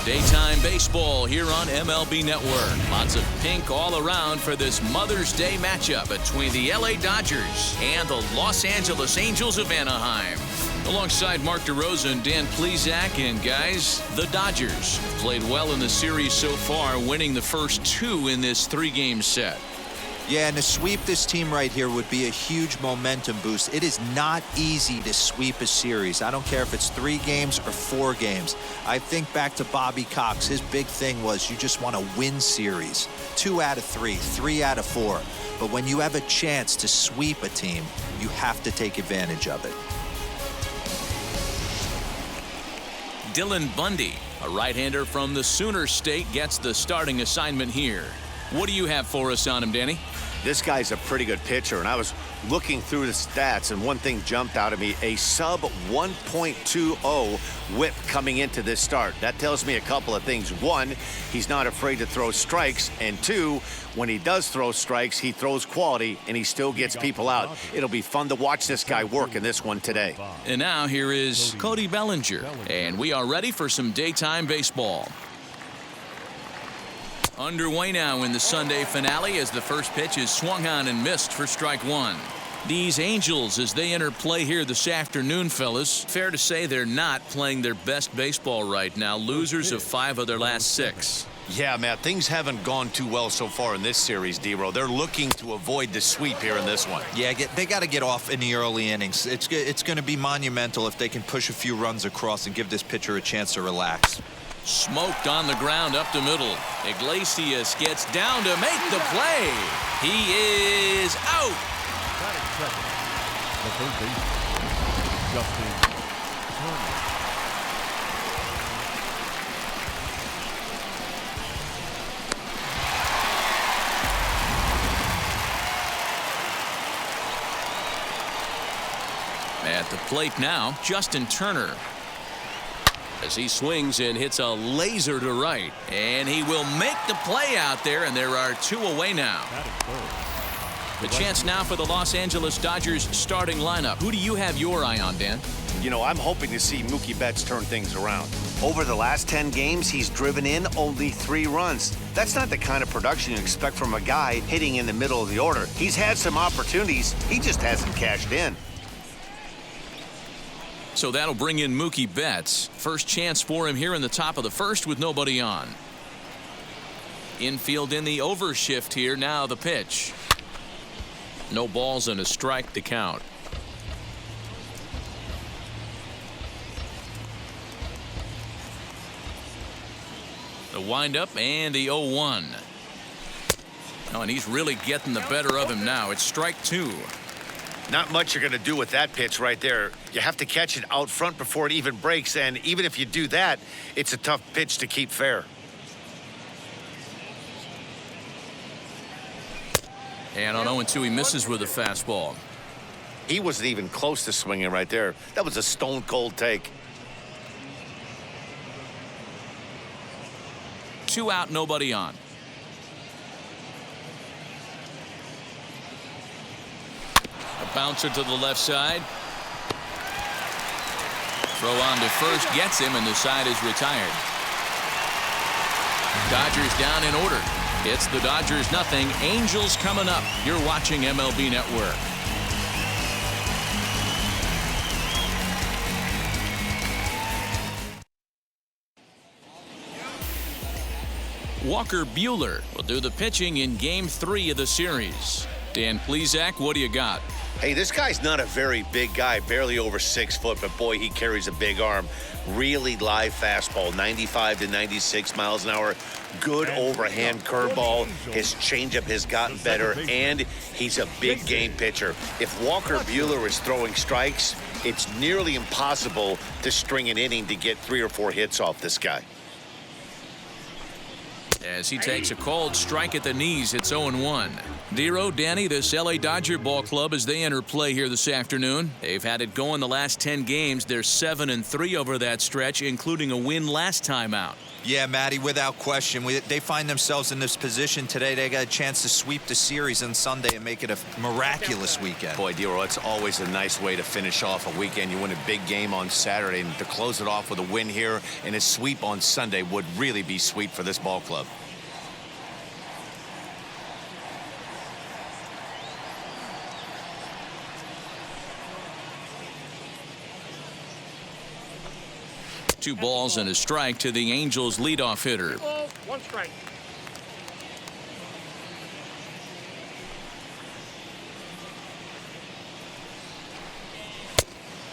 Daytime baseball here on MLB Network. Lots of pink all around for this Mother's Day matchup between the LA Dodgers and the Los Angeles Angels of Anaheim. Alongside Mark DeRosa and Dan Plesac, and guys, the Dodgers played well in the series so far, winning the first two in this three-game set. Yeah, and to sweep this team right here would be a huge momentum boost. It is not easy to sweep a series. I don't care if it's 3 games or 4 games. I think back to Bobby Cox. His big thing was you just want to win series. 2 out of 3, 3 out of 4. But when you have a chance to sweep a team, you have to take advantage of it. Dylan Bundy, a right-hander from the Sooner State, gets the starting assignment here. What do you have for us on him, Danny? This guy's a pretty good pitcher, and I was looking through the stats, and one thing jumped out at me, a sub 1.20 whip coming into this start. That tells me a couple of things. One, he's not afraid to throw strikes, and 2, when he does throw strikes, he throws quality, and he still gets people out. It'll be fun to watch this guy work in this one today. And now here is Cody Bellinger, and we are ready for some daytime baseball. Underway now in the Sunday finale as the first pitch is swung on and missed for strike 1. These Angels, as they enter play here this afternoon, fellas, fair to say they're not playing their best baseball right now. Losers of 5 of their last 6. Yeah, Matt, things haven't gone too well so far in this series, D-Row. They're looking to avoid the sweep here in this one. Yeah, they got to get off in the early innings. It's going to be monumental if they can push a few runs across and give this pitcher a chance to relax. Smoked on the ground up the middle. Iglesias gets down to make the play. He is out. At the plate now, Justin Turner. As he swings and hits a laser to right, and he will make the play out there, and there are 2 away now. The chance now for the Los Angeles Dodgers starting lineup. Who do you have your eye on, Dan? You know, I'm hoping to see Mookie Betts turn things around. Over the last 10 games, he's driven in only 3 runs. That's not the kind of production you expect from a guy hitting in the middle of the order. He's had some opportunities, he just hasn't cashed in. So that'll bring in Mookie Betts. First chance for him here in the top of the first with nobody on. Infield in the overshift here. Now the pitch. No balls and a strike to count. The windup and the 0-1. Oh, and he's really getting the better of him now. It's strike 2. Not much you're going to do with that pitch right there. You have to catch it out front before it even breaks, and even if you do that, it's a tough pitch to keep fair. And on 0-2, he misses with a fastball. He wasn't even close to swinging right there. That was a stone-cold take. 2 out, nobody on. A bouncer to the left side. Throw on to first gets him, and the side is retired. Dodgers down in order. It's the Dodgers 0. Angels coming up. You're watching MLB Network. Walker Buehler will do the pitching in Game 3 of the series. Dan Plesac, what do you got? Hey, this guy's not a very big guy, barely over 6 foot, but boy, he carries a big arm. Really live fastball, 95 to 96 miles an hour. Good overhand curveball. His changeup has gotten better, and he's a big game pitcher. If Walker Buehler is throwing strikes, it's nearly impossible to string an inning to get 3 or 4 hits off this guy. As he takes a called strike at the knees, it's 0-1. Dero, Danny, this LA Dodger ball club as they enter play here this afternoon. They've had it going the last 10 games. They're 7-3 over that stretch, including a win last time out. Yeah, Matty, without question. They find themselves in this position today. They got a chance to sweep the series on Sunday and make it a miraculous weekend. Boy, Dero, it's always a nice way to finish off a weekend. You win a big game on Saturday, and to close it off with a win here and a sweep on Sunday would really be sweet for this ball club. Two balls and a strike to the Angels leadoff hitter. 1 strike.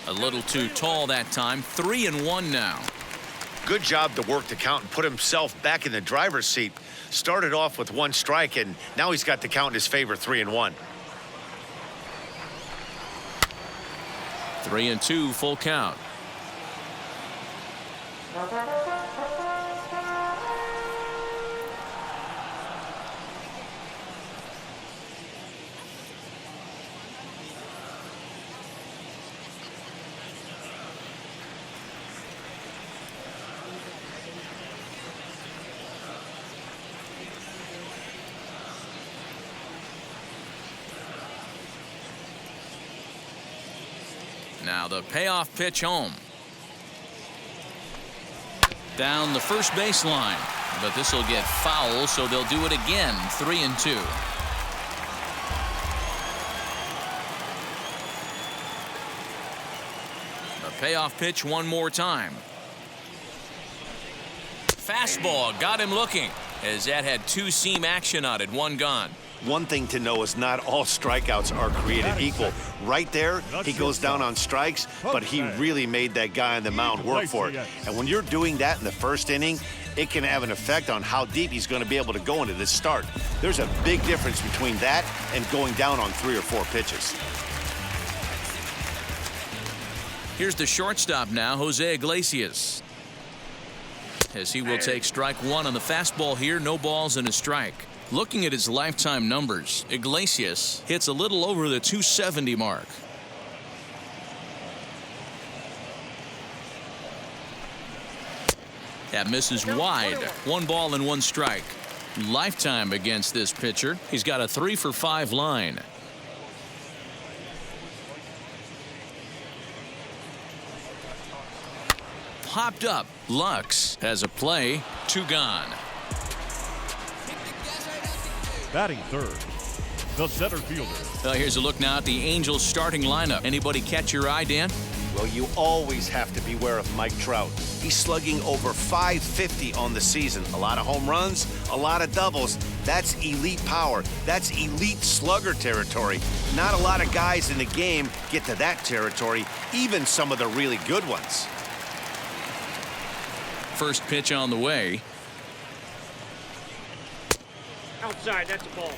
A little too tall that time. 3-1 now. Good job to work the count and put himself back in the driver's seat. Started off with 1 strike, and now he's got the count in his favor, 3-1. 3-2 full count. Now the payoff pitch home. Down the first baseline, but this will get foul, so they'll do it again. 3-2. The payoff pitch one more time. Fastball got him looking, as that had 2-seam action on it. 1 gone. One thing to know is not all strikeouts are created equal. Right there, he goes down on strikes, but he really made that guy on the mound work for it. And when you're doing that in the first inning, it can have an effect on how deep he's going to be able to go into this start. There's a big difference between that and going down on 3 or 4 pitches. Here's the shortstop now, Jose Iglesias, as he will take strike 1 on the fastball here. No balls and a strike. Looking at his lifetime numbers, Iglesias hits a little over the 270 mark. That misses wide. 1 ball and 1 strike. Lifetime against this pitcher. He's got a 3-for-5 line. Popped up. Lux has a play. 2 gone. Batting third, the center fielder. Well, here's a look now at the Angels starting lineup. Anybody catch your eye, Dan? Well, you always have to beware of Mike Trout. He's slugging over .550 on the season. A lot of home runs, a lot of doubles. That's elite power. That's elite slugger territory. Not a lot of guys in the game get to that territory, even some of the really good ones. First pitch on the way. Outside, that's a ball.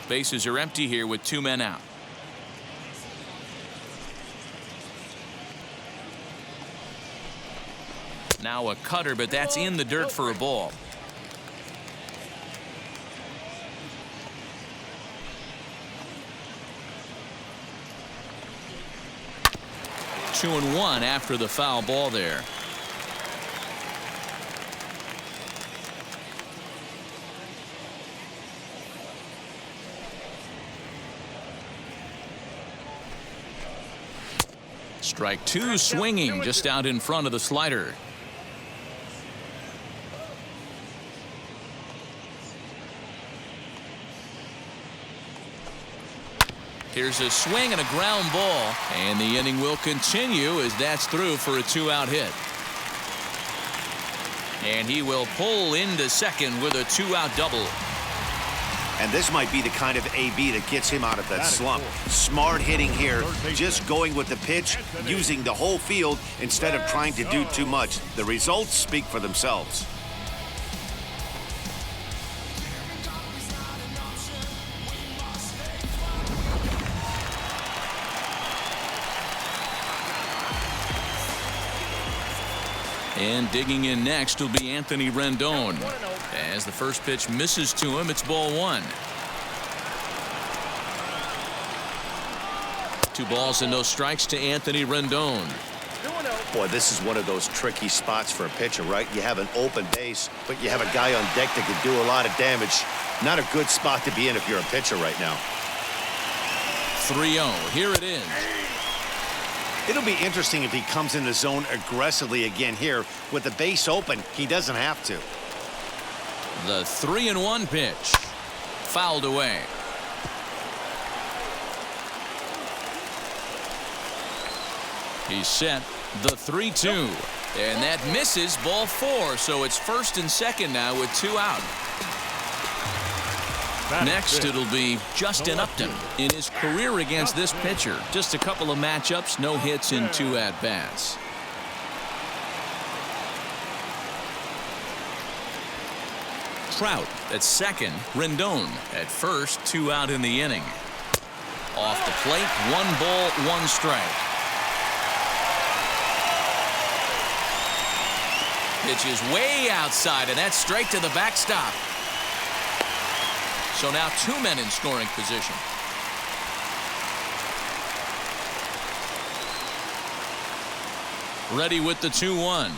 Bases are empty here with 2 men out. Now a cutter, but that's in the dirt for a ball. Two and 1 after the foul ball there. Strike 2 swinging just out in front of the slider. Here's a swing and a ground ball, and the inning will continue as that's through for a 2-out hit. And he will pull into second with a 2-out double. And this might be the kind of AB that gets him out of that slump. Smart hitting here, just going with the pitch, using the whole field instead of trying to do too much. The results speak for themselves. And digging in next will be Anthony Rendon. As the first pitch misses to him, it's ball 1. 2 balls and no strikes to Anthony Rendon. Boy, this is one of those tricky spots for a pitcher, right? You have an open base, but you have a guy on deck that can do a lot of damage. Not a good spot to be in if you're a pitcher right now. 3-0. Here it is. It'll be interesting if he comes in the zone aggressively again here. With the base open, he doesn't have to. The 3-1 pitch. Fouled away. He's set. The 3-2. And that misses, ball 4. So it's first and second now with 2 out. Next, it'll be Justin Upton in his career against this pitcher. Just a couple of matchups, no hits in 2 at-bats. Trout at second, Rendon at first, 2 out in the inning. Off the plate, 1 ball, 1 strike. Pitch is way outside, and that's straight to the backstop. So now 2 men in scoring position. Ready with the 2-1.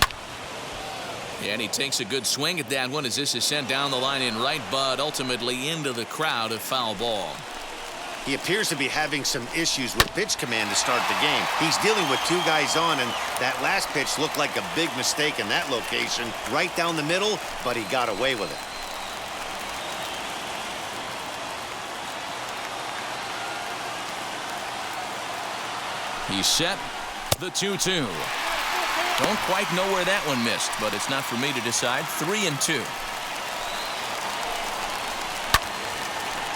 And he takes a good swing at that one as this is sent down the line in right, but ultimately into the crowd, a foul ball. He appears to be having some issues with pitch command to start the game. He's dealing with 2 guys on, and that last pitch looked like a big mistake in that location. Right down the middle, but he got away with it. He's set. The 2-2. Don't quite know where that one missed, but it's not for me to decide. 3-2.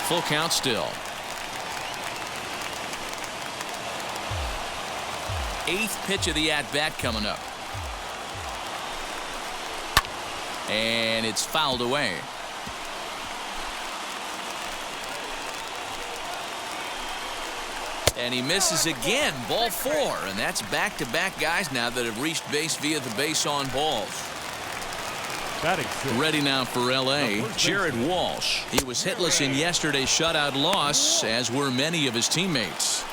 Full count still. 8th pitch of the at-bat coming up. And it's fouled away. And he misses again. Ball 4. And that's back-to-back guys now that have reached base via the base on balls. Ready now for L.A., Jared Walsh. He was hitless in yesterday's shutout loss, as were many of his teammates.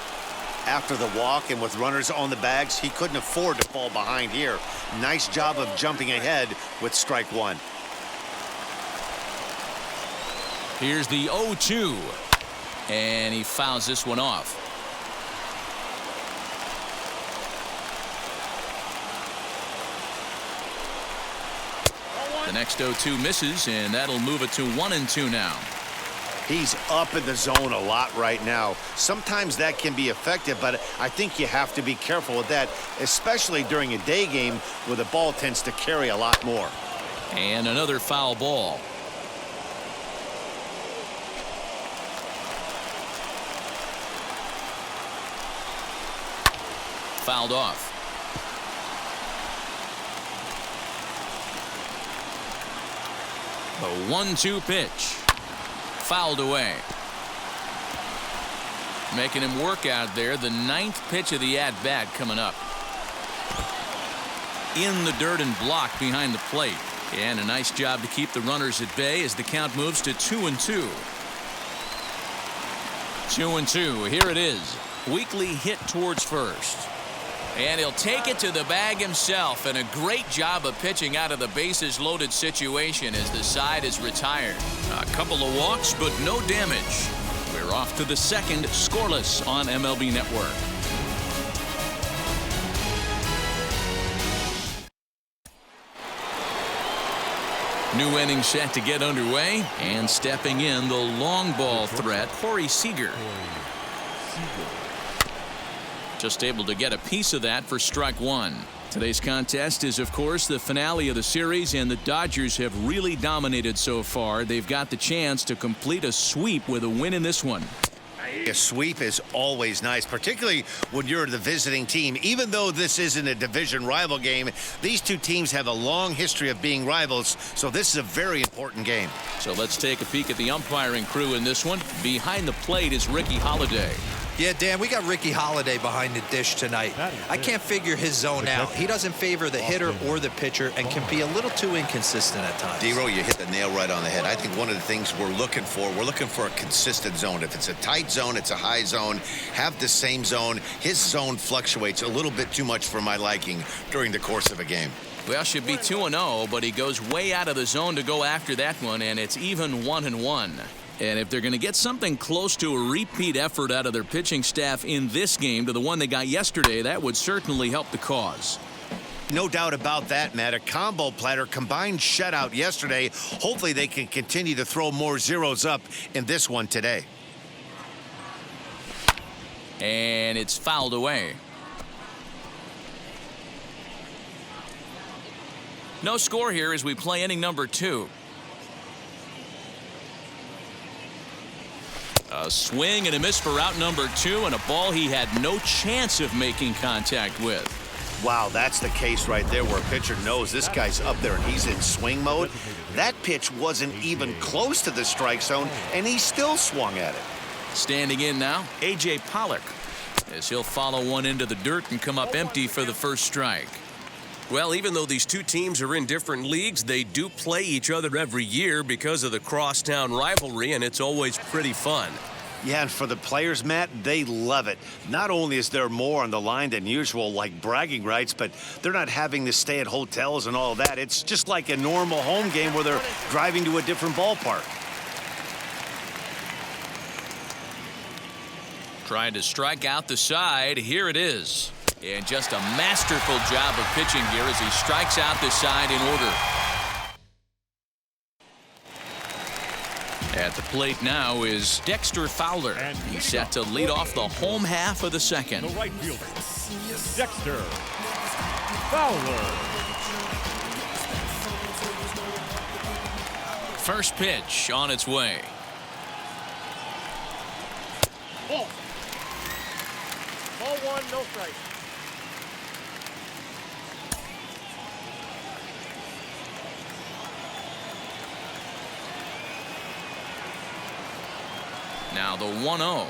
After the walk and with runners on the bags, he couldn't afford to fall behind here. Nice job of jumping ahead with strike 1. Here's the 0-2. And he fouls this one off. The next 0-2 misses, and that'll move it to 1-2 now. He's up in the zone a lot right now. Sometimes that can be effective, but I think you have to be careful with that, especially during a day game where the ball tends to carry a lot more. And another foul ball. Fouled off. The 1-2 pitch. Fouled away. Making him work out there. The 9th pitch of the at-bat coming up. In the dirt and blocked behind the plate. And a nice job to keep the runners at bay as the count moves to 2-2. 2-2. Here it is. Weekly hit towards first. And he'll take it to the bag himself, and a great job of pitching out of the bases loaded situation as the side is retired. A couple of walks, but no damage. We're off to the second, scoreless on MLB Network. New inning set to get underway, and stepping in the long ball threat, Corey Seager. Just able to get a piece of that for strike 1. Today's contest is, of course, the finale of the series, and the Dodgers have really dominated so far. They've got the chance to complete a sweep with a win in this one. A sweep is always nice, particularly when you're the visiting team. Even though this isn't a division rival game, these two teams have a long history of being rivals, so this is a very important game. So let's take a peek at the umpiring crew in this one. Behind the plate is Ricky Holiday. Yeah, Dan, we got Ricky Holiday behind the dish tonight. I can't figure his zone out. He doesn't favor the hitter or the pitcher and can be a little too inconsistent at times. D-Row, you hit the nail right on the head. I think one of the things we're looking for a consistent zone. If it's a tight zone, it's a high zone. Have the same zone. His zone fluctuates a little bit too much for my liking during the course of a game. Well, should be 2-0, but he goes way out of the zone to go after that one, and it's even 1-1. And if they're going to get something close to a repeat effort out of their pitching staff in this game to the one they got yesterday, that would certainly help the cause. No doubt about that, Matt. A combo platter combined shutout yesterday. Hopefully they can continue to throw more zeros up in this one today. And it's fouled away. No score here as we play inning number 2. A swing and a miss for out number 2, and a ball he had no chance of making contact with. Wow, that's the case right there where a pitcher knows this guy's up there and he's in swing mode. That pitch wasn't even close to the strike zone, and he still swung at it. Standing in now, A.J. Pollock, as he'll follow one into the dirt and come up empty for the first strike. Well, even though these two teams are in different leagues, they do play each other every year because of the crosstown rivalry, and it's always pretty fun. Yeah, and for the players, Matt, they love it. Not only is there more on the line than usual, like bragging rights, but they're not having to stay at hotels and all that. It's just like a normal home game where they're driving to a different ballpark. Trying to strike out the side. Here it is. And just a masterful job of pitching here as he strikes out the side in order. At the plate now is Dexter Fowler. He's set to lead off the home half of the second. The right fielder, Dexter Fowler. First pitch on its way. Ball 1, no strike. Now the 1-0.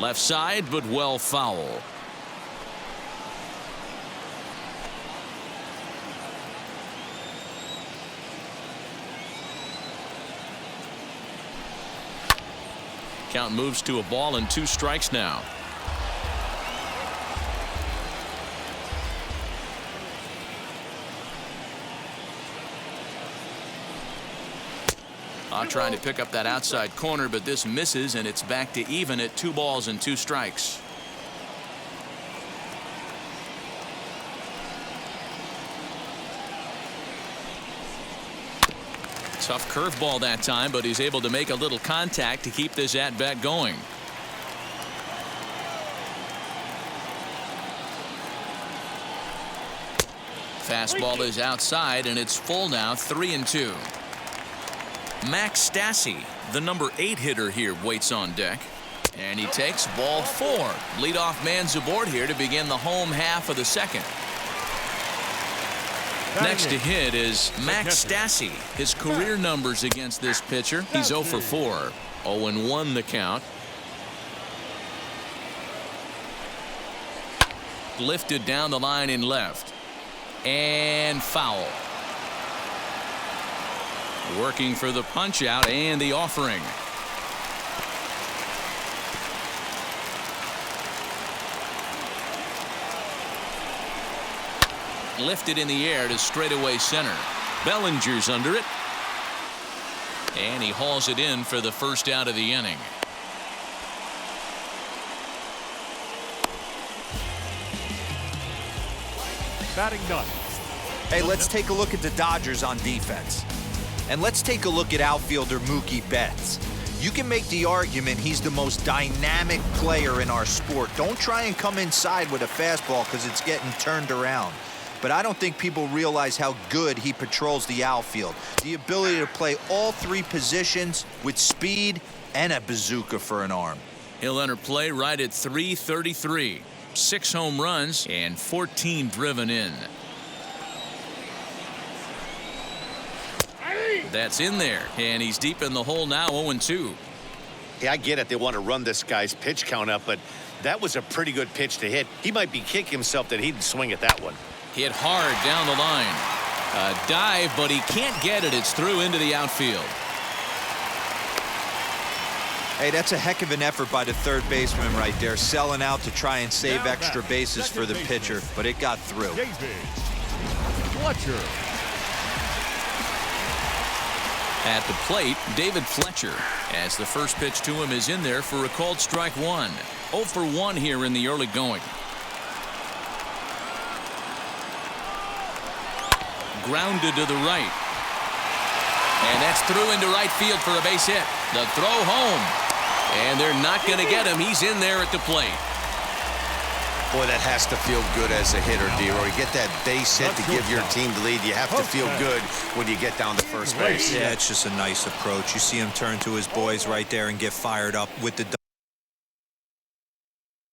Left side, but well foul. Count moves to a ball and 2 strikes now. Trying to pick up that outside corner, but this misses, and it's back to even at 2 balls and 2 strikes. Tough curveball that time, but he's able to make a little contact to keep this at-bat going. Fastball is outside, and it's full now, 3-2. Max Stassi, the number 8 hitter here, waits on deck. And he takes ball 4. Leadoff man's aboard here to begin the home half of the second. Next to hit is Max Stassi. His career numbers against this pitcher, he's 0 for 4. 0-1 the count. Lifted down the line in left. And foul. Working for the punch out and the offering. Lifted in the air to straightaway center. Bellinger's under it. And he hauls it in for the first out of the inning. Batting ninth. Hey, let's take a look at the Dodgers on defense. And let's take a look at outfielder Mookie Betts. You can make the argument he's the most dynamic player in our sport. Don't try and come inside with a fastball because it's getting turned around. But I don't think people realize how good he patrols the outfield. The ability to play all 3 positions with speed and a bazooka for an arm. He'll enter play right at .333. 6 home runs and 14 driven in. That's in there, and he's deep in the hole now, 0-2. Yeah, I get it. They want to run this guy's pitch count up, but that was a pretty good pitch to hit. He might be kicking himself that he didn't swing at that one. Hit hard down the line. A dive, but he can't get it. It's through into the outfield. Hey, that's a heck of an effort by the third baseman right there, selling out to try and save extra bases for the pitcher, but it got through. David Fletcher. At the plate, David Fletcher, as the first pitch to him is in there for a called strike one. 0 for 1 here in the early going. Grounded to the right. And that's through into right field for a base hit. The throw home. And they're not going to get him. He's in there at the plate. Boy, that has to feel good as a hitter, D-Roy. You get that base hit to give your team the lead. You have to feel good when you get down to first base. Yeah, it's just a nice approach. You see him turn to his boys right there and get fired up with the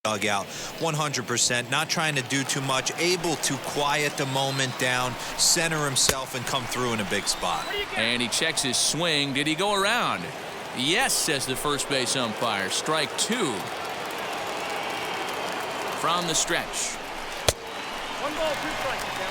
dugout. 100%, not trying to do too much, able to quiet the moment down, center himself, and come through in a big spot. And he checks his swing. Did he go around? Yes, says the first base umpire. Strike two. From the stretch. 1 ball, 2 strikes. Down.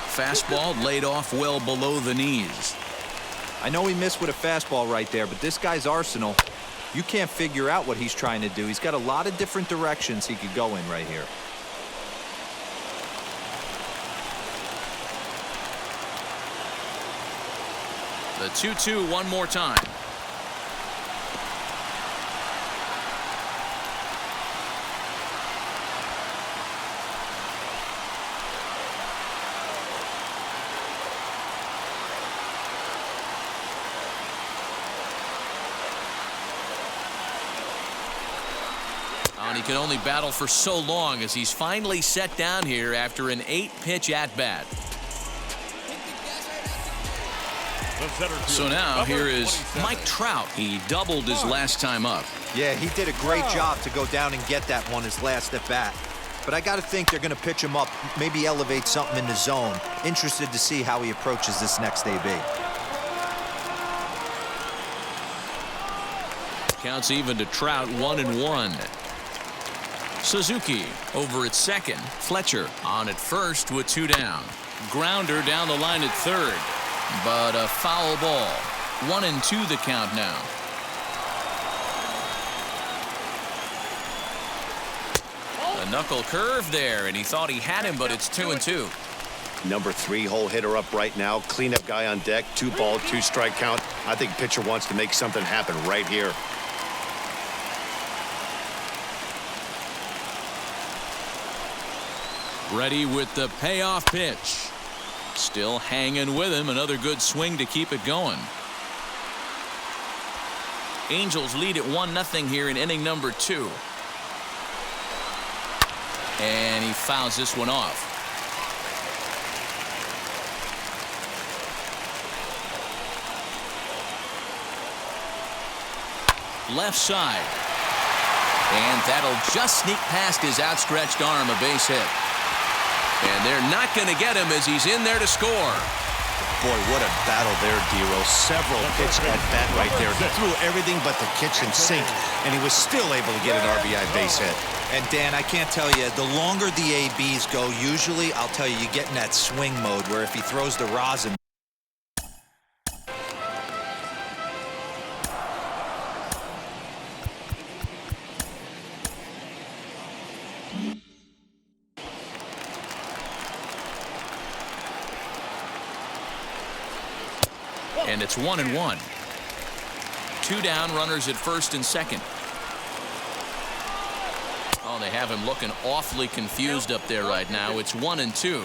Fastball laid off well below the knees. I know he missed with a fastball right there, but this guy's arsenal, you can't figure out what he's trying to do. He's got a lot of different directions he could go in right here. The 2-2 one more time. And he can only battle for so long as he's finally set down here after an 8-pitch at-bat. So now here is Mike Trout. He doubled his last time up. Yeah, he did a great job to go down and get that one his last at bat. But I got to think they're going to pitch him up, maybe elevate something in the zone. Interested to see how he approaches this next AB. Counts even to Trout, 1-1. Suzuki over at second. Fletcher on at first with 2 down. Grounder down the line at third. But a foul ball. 1-2 the count now. A knuckle curve there, and he thought he had him, but it's 2-2. Number 3 hole hitter up right now. Cleanup guy on deck. 2 ball, 2 strike count. I think pitcher wants to make something happen right here. Ready with the payoff pitch. Still hanging with him. Another good swing to keep it going. Angels lead at 1-0 here in inning number 2. And he fouls this one off. Left side. And that'll just sneak past his outstretched arm, a base hit. And they're not going to get him as he's in there to score. Boy, what a battle there, D-Roy. Several pitch at bat right there. He threw everything but the kitchen sink, and he was still able to get an RBI base hit. And Dan, I can't tell you, the longer the ABs go, usually, I'll tell you, you get in that swing mode where if he throws the rosin. And it's 1-1. 2 down, runners at first and second. Oh, they have him looking awfully confused up there right now. It's 1-2.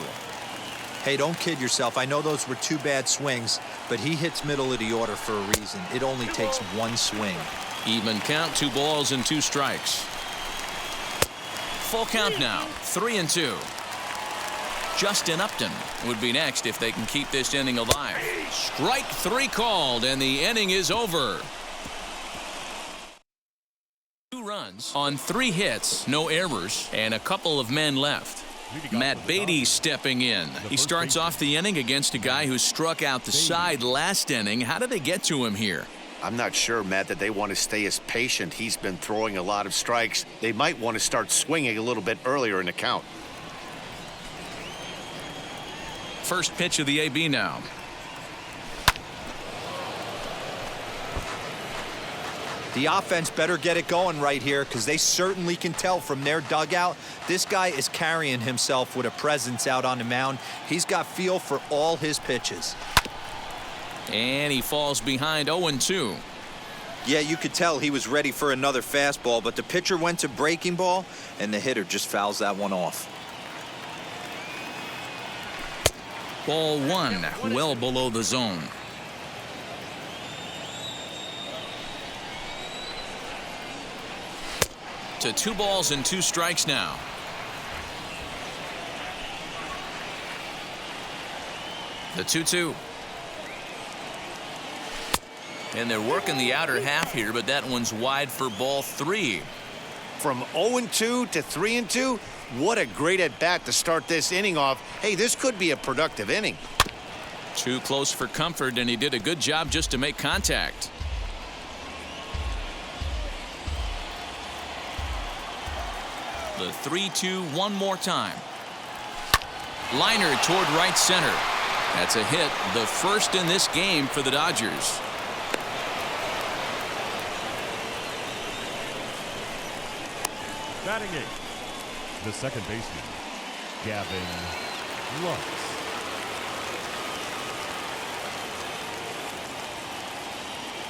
Hey, don't kid yourself. I know those were 2 bad swings, but he hits middle of the order for a reason. It only takes 1 swing. Even count, 2 balls and 2 strikes. Full count now, 3-2. Justin Upton would be next if they can keep this inning alive. Strike 3 called, and the inning is over. 2 runs on 3 hits, no errors, and a couple of men left. Matt Beatty stepping in. He starts off the inning against a guy who struck out the side last inning. How did they get to him here? I'm not sure, Matt, that they want to stay as patient. He's been throwing a lot of strikes. They might want to start swinging a little bit earlier in the count. First pitch of the AB now. The offense better get it going right here because they certainly can tell from their dugout this guy is carrying himself with a presence out on the mound. He's got feel for all his pitches. And he falls behind 0-2. Yeah, you could tell he was ready for another fastball, but the pitcher went to breaking ball, and the hitter just fouls that one off. Ball 1, well below the zone. To 2 balls and 2 strikes now. The 2-2. And they're working the outer half here, but that one's wide for ball 3. From 0-2 to 3-2, what a great at-bat to start this inning off. Hey, this could be a productive inning. Too close for comfort, and he did a good job just to make contact. The 3-2 one more time. Liner toward right center. That's a hit, the first in this game for the Dodgers. Batting 8th, the second baseman, Gavin Lux.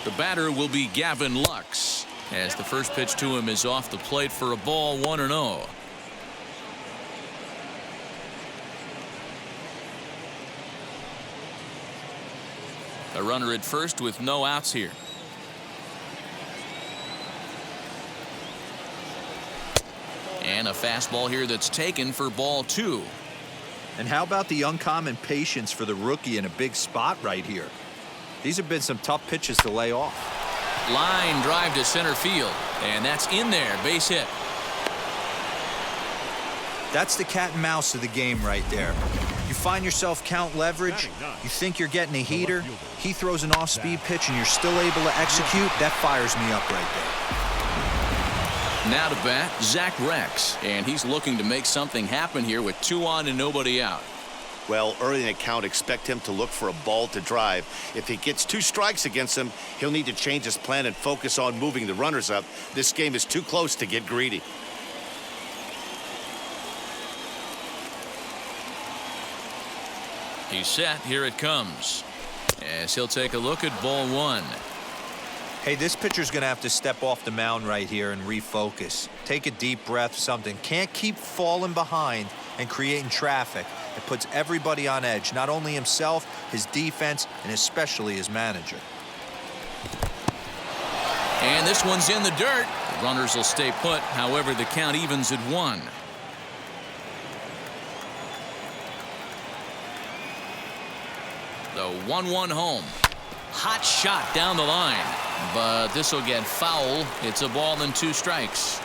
The batter will be Gavin Lux, as the first pitch to him is off the plate for a ball, 1-0. A runner at first with no outs here. And a fastball here that's taken for ball 2. And how about the uncommon patience for the rookie in a big spot right here? These have been some tough pitches to lay off. Line drive to center field, and that's in there, base hit. That's the cat and mouse of the game right there. You find yourself count leverage, you think you're getting a heater, he throws an off-speed pitch and you're still able to execute. That fires me up right there. Now to bat, Zach Rex, and he's looking to make something happen here with 2 on and nobody out. Well, early in the count, expect him to look for a ball to drive. If he gets 2 strikes against him, he'll need to change his plan and focus on moving the runners up. This game is too close to get greedy. He's set. Here it comes. As he'll take a look at ball 1. Hey, this pitcher's going to have to step off the mound right here and refocus. Take a deep breath, something. Can't keep falling behind and creating traffic. It puts everybody on edge, not only himself, his defense, and especially his manager. And this one's in the dirt. The runners will stay put. However, the count evens at 1. The 1-1 home. Hot shot down the line. But this will get foul. It's a ball and 2 strikes.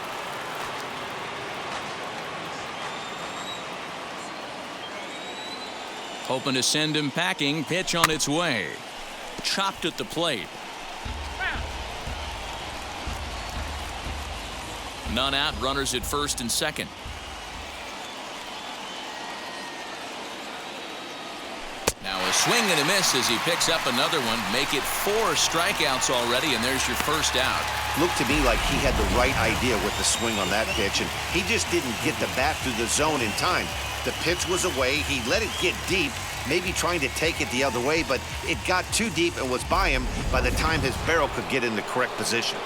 Hoping to send him packing. Pitch on its way. Chopped at the plate. None out. Runners at first and second. Now a swing and a miss as he picks up another one. Make it 4 strikeouts already, and there's your first out. Looked to me like he had the right idea with the swing on that pitch, and he just didn't get the bat through the zone in time. The pitch was away. He let it get deep, maybe trying to take it the other way, but it got too deep and was by him by the time his barrel could get in the correct position.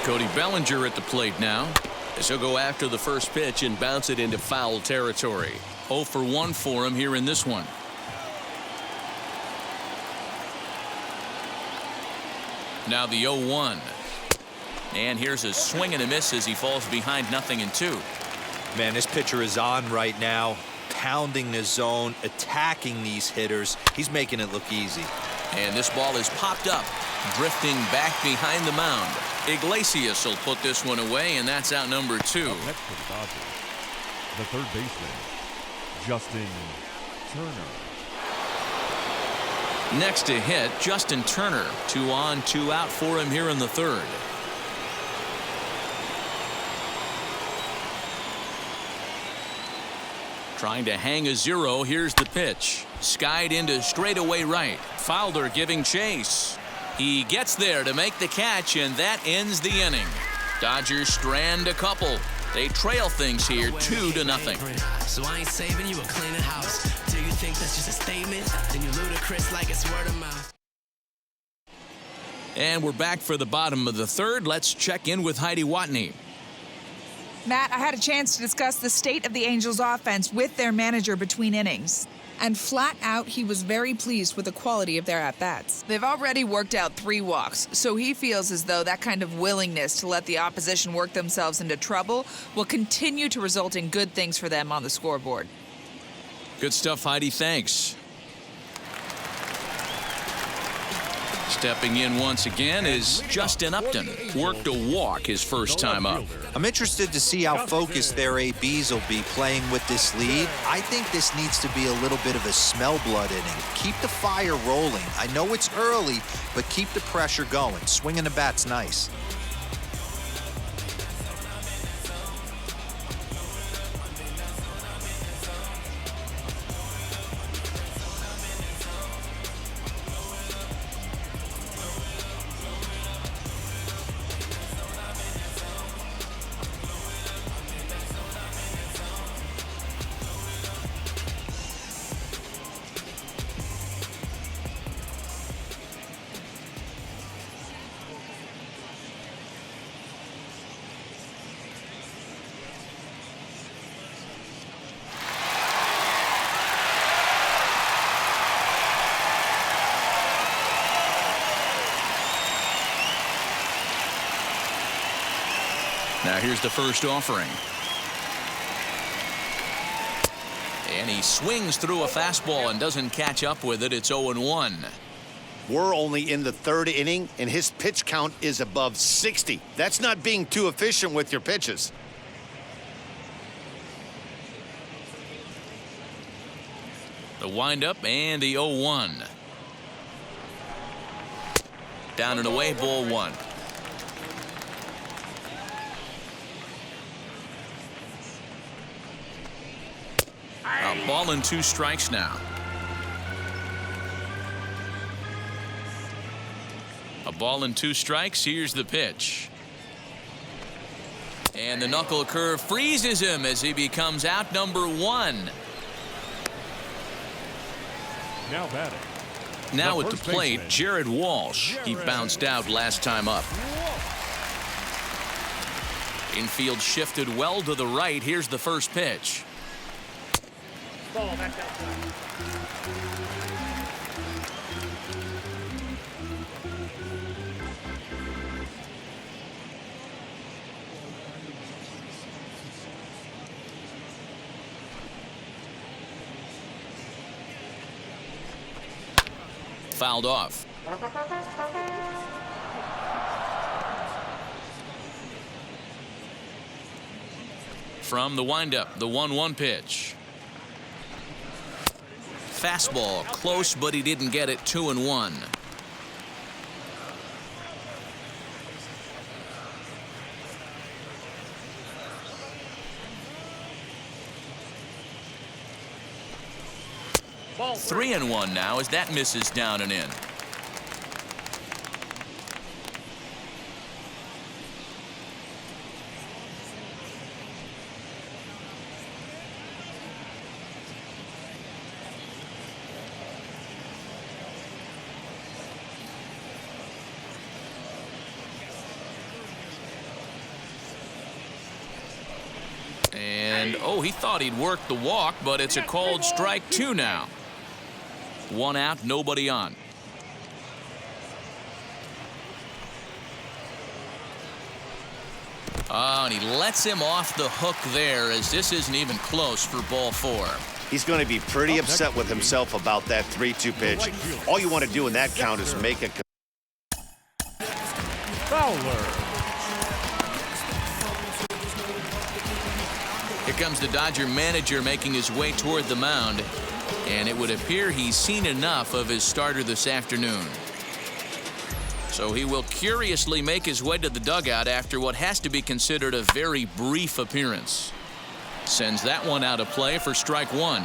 Cody Bellinger at the plate now. As he'll go after the first pitch and bounce it into foul territory. 0 for 1 for him here in this one. Now the 0-1. And here's a swing and a miss as he falls behind 0-2. Man, this pitcher is on right now, pounding the zone, attacking these hitters. He's making it look easy. And this ball is popped up, drifting back behind the mound. Iglesias will put this one away, and that's out number 2. Up next for the Dodgers, the third baseman, Justin Turner. Next to hit, Justin Turner. 2 on, 2 out for him here in the 3rd. Trying to hang a 0. Here's the pitch. Skied into straightaway right. Fowler giving chase. He gets there to make the catch, and that ends the inning. Dodgers strand a couple. They trail things here 2-0. So I ain't saving you a cleaning house. Do you think that's just a statement? Then you ludicrous like it's word of mouth. And we're back for the bottom of the 3rd. Let's check in with Heidi Watney. Matt, I had a chance to discuss the state of the Angels offense with their manager between innings. And flat out, he was very pleased with the quality of their at-bats. They've already worked out 3 walks, so he feels as though that kind of willingness to let the opposition work themselves into trouble will continue to result in good things for them on the scoreboard. Good stuff, Heidi. Thanks. Stepping in once again is Justin Upton. Worked a walk his first time up. I'm interested to see how focused their ABs will be playing with this lead. I think this needs to be a little bit of a smell blood inning. Keep the fire rolling. I know it's early, but keep the pressure going. Swinging the bat's nice. Now here's the first offering. And he swings through a fastball and doesn't catch up with it. It's 0-1. We're only in the 3rd inning, and his pitch count is above 60. That's not being too efficient with your pitches. The windup and the 0-1. Down and away, ball 1. A ball and 2 strikes now. A ball and 2 strikes. Here's the pitch. And the knuckle curve freezes him as he becomes out number 1. Now batting. Now The at the first plate, baseman, Jared Walsh. He Jared bounced out last time up. Infield shifted well to the right. Here's the first pitch. Ball back outside. Fouled off. From the windup, the 1-1 pitch. Fastball close, but he didn't get it. 2-1. Ball 3-1 now as that misses down and in. And, oh, he thought he'd worked the walk, but it's a called strike 2 now. 1 out, nobody on. Oh, and he lets him off the hook there, as this isn't even close for ball 4. He's going to be pretty upset with himself about that 3-2 pitch. All you want to do in that count is make a... Fowler. Here comes the Dodger manager making his way toward the mound, and it would appear he's seen enough of his starter this afternoon. So he will curiously make his way to the dugout after what has to be considered a very brief appearance. Sends that one out of play for strike 1.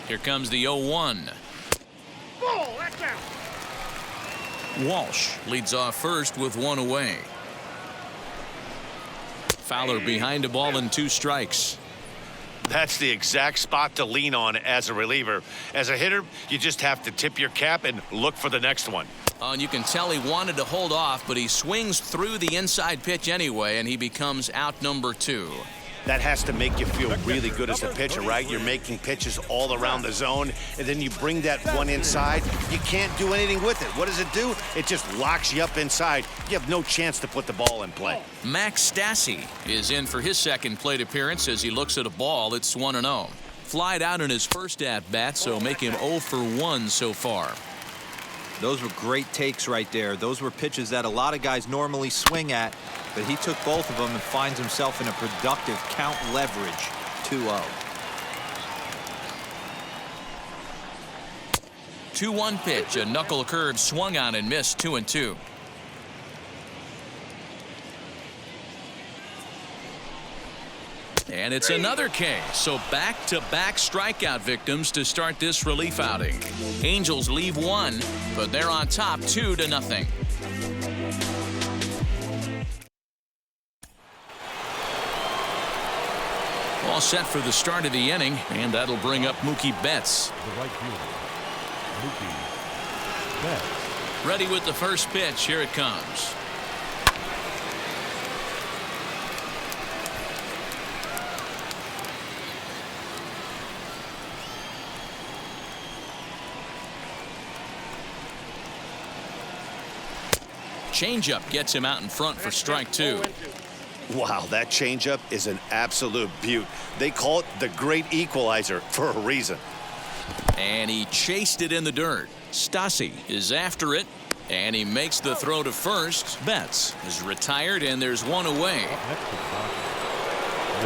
Here comes the 0-1. Ball, that's out. Walsh leads off first with 1 away. Fowler behind a ball and 2 strikes. That's the exact spot to lean on as a reliever. As a hitter, you just have to tip your cap and look for the next one. And you can tell he wanted to hold off, but he swings through the inside pitch anyway, and he becomes out number 2. That has to make you feel really good as a pitcher, right? You're making pitches all around the zone, and then you bring that one inside. You can't do anything with it. What does it do? It just locks you up inside. You have no chance to put the ball in play. Max Stassi is in for his second plate appearance as he looks at a ball. It's 1-0. Flied out in his first at-bat, so make him 0 for 1 so far. Those were great takes right there. Those were pitches that a lot of guys normally swing at, but he took both of them and finds himself in a productive count leverage 2-0. 2-1 pitch, a knuckle curve swung on and missed, 2-2. And it's another K, so back-to-back strikeout victims to start this relief outing. Angels leave 1, but they're on top 2-0. All set for the start of the inning, and that'll bring up Mookie Betts. The right fielder, Mookie Betts. Ready with the first pitch. Here it comes. Changeup gets him out in front for strike 2. Wow, that changeup is an absolute beaut. They call it the great equalizer for a reason. And he chased it in the dirt. Stassi is after it, and he makes the throw to first. Betts is retired, and there's 1 away.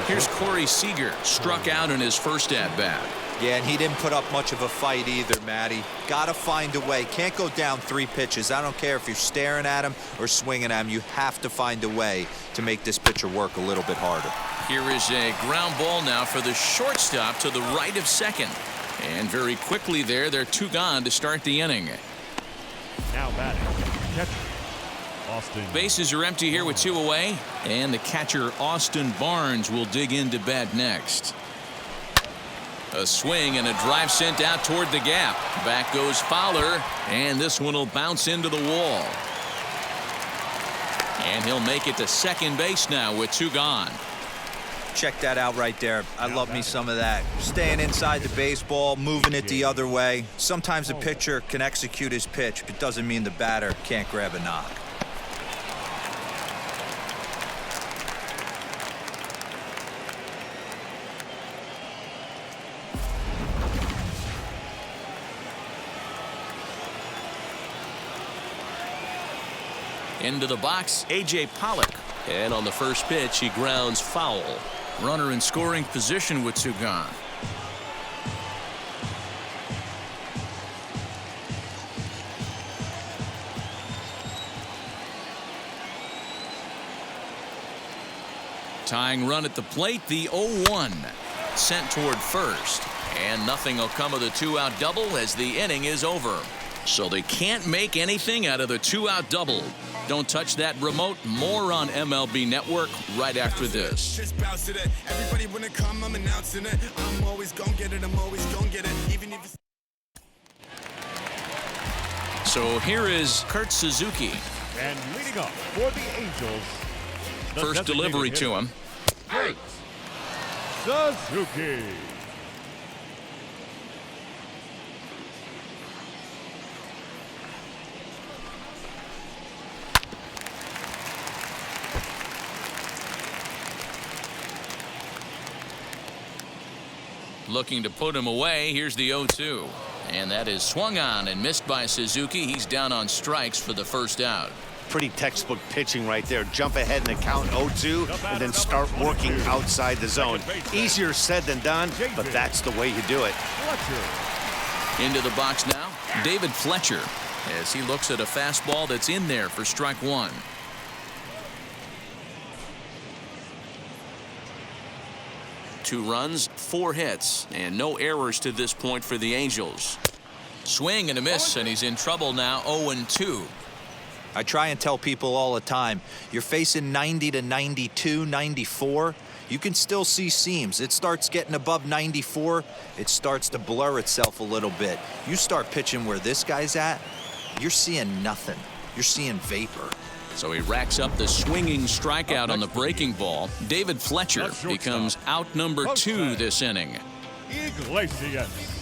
Here's Corey Seager, struck out in his first at-bat. Yeah, and he didn't put up much of a fight either, Matty. Gotta find a way. Can't go down 3 pitches. I don't care if you're staring at him or swinging at him. You have to find a way to make this pitcher work a little bit harder. Here is a ground ball now for the shortstop to the right of second. And very quickly there, they're 2 gone to start the inning. Now batting, catcher, Austin. Bases are empty here with 2 away. And the catcher, Austin Barnes, will dig in to bat next. A swing and a drive sent out toward the gap. Back goes Fowler, and this one will bounce into the wall. And he'll make it to second base now with 2 gone. Check that out right there. I love me some of that. Staying inside the baseball, moving it the other way. Sometimes a pitcher can execute his pitch, but doesn't mean the batter can't grab a knock. Into the box, A.J. Pollock. And on the first pitch, he grounds foul. Runner in scoring position with 2 gone. Tying run at the plate, the 0-1. Sent toward first. And nothing will come of the 2-out double as the inning is over. So they can't make anything out of the 2-out double. Don't touch that remote. More on MLB Network right after this. Everybody wanna come, I'm announcing it. I'm always gonna get it, I'm always gonna get it. Even if So here is Kurt Suzuki. And leading up for the Angels, the First delivery hitter, to him. Kurt Suzuki. looking to put him away. Here's the 0-2. And that is swung on and missed by Suzuki. He's down on strikes for the first out. Pretty textbook pitching right there. Jump ahead in the count 0-2 and then start working outside the zone. Easier said than done, but that's the way you do it. Into the box now, David Fletcher, as he looks at a fastball that's in there for strike one. Two runs, 4 hits, and no errors to this point for the Angels. Swing and a miss, and he's in trouble now, 0-2. I try and tell people all the time, you're facing 90 to 92, 94. You can still see seams. It starts getting above 94. It starts to blur itself a little bit. You start pitching where this guy's at, you're seeing nothing. You're seeing vapor. So he racks up the swinging strikeout on the breaking ball. David Fletcher becomes out number 2 this inning. Iglesias.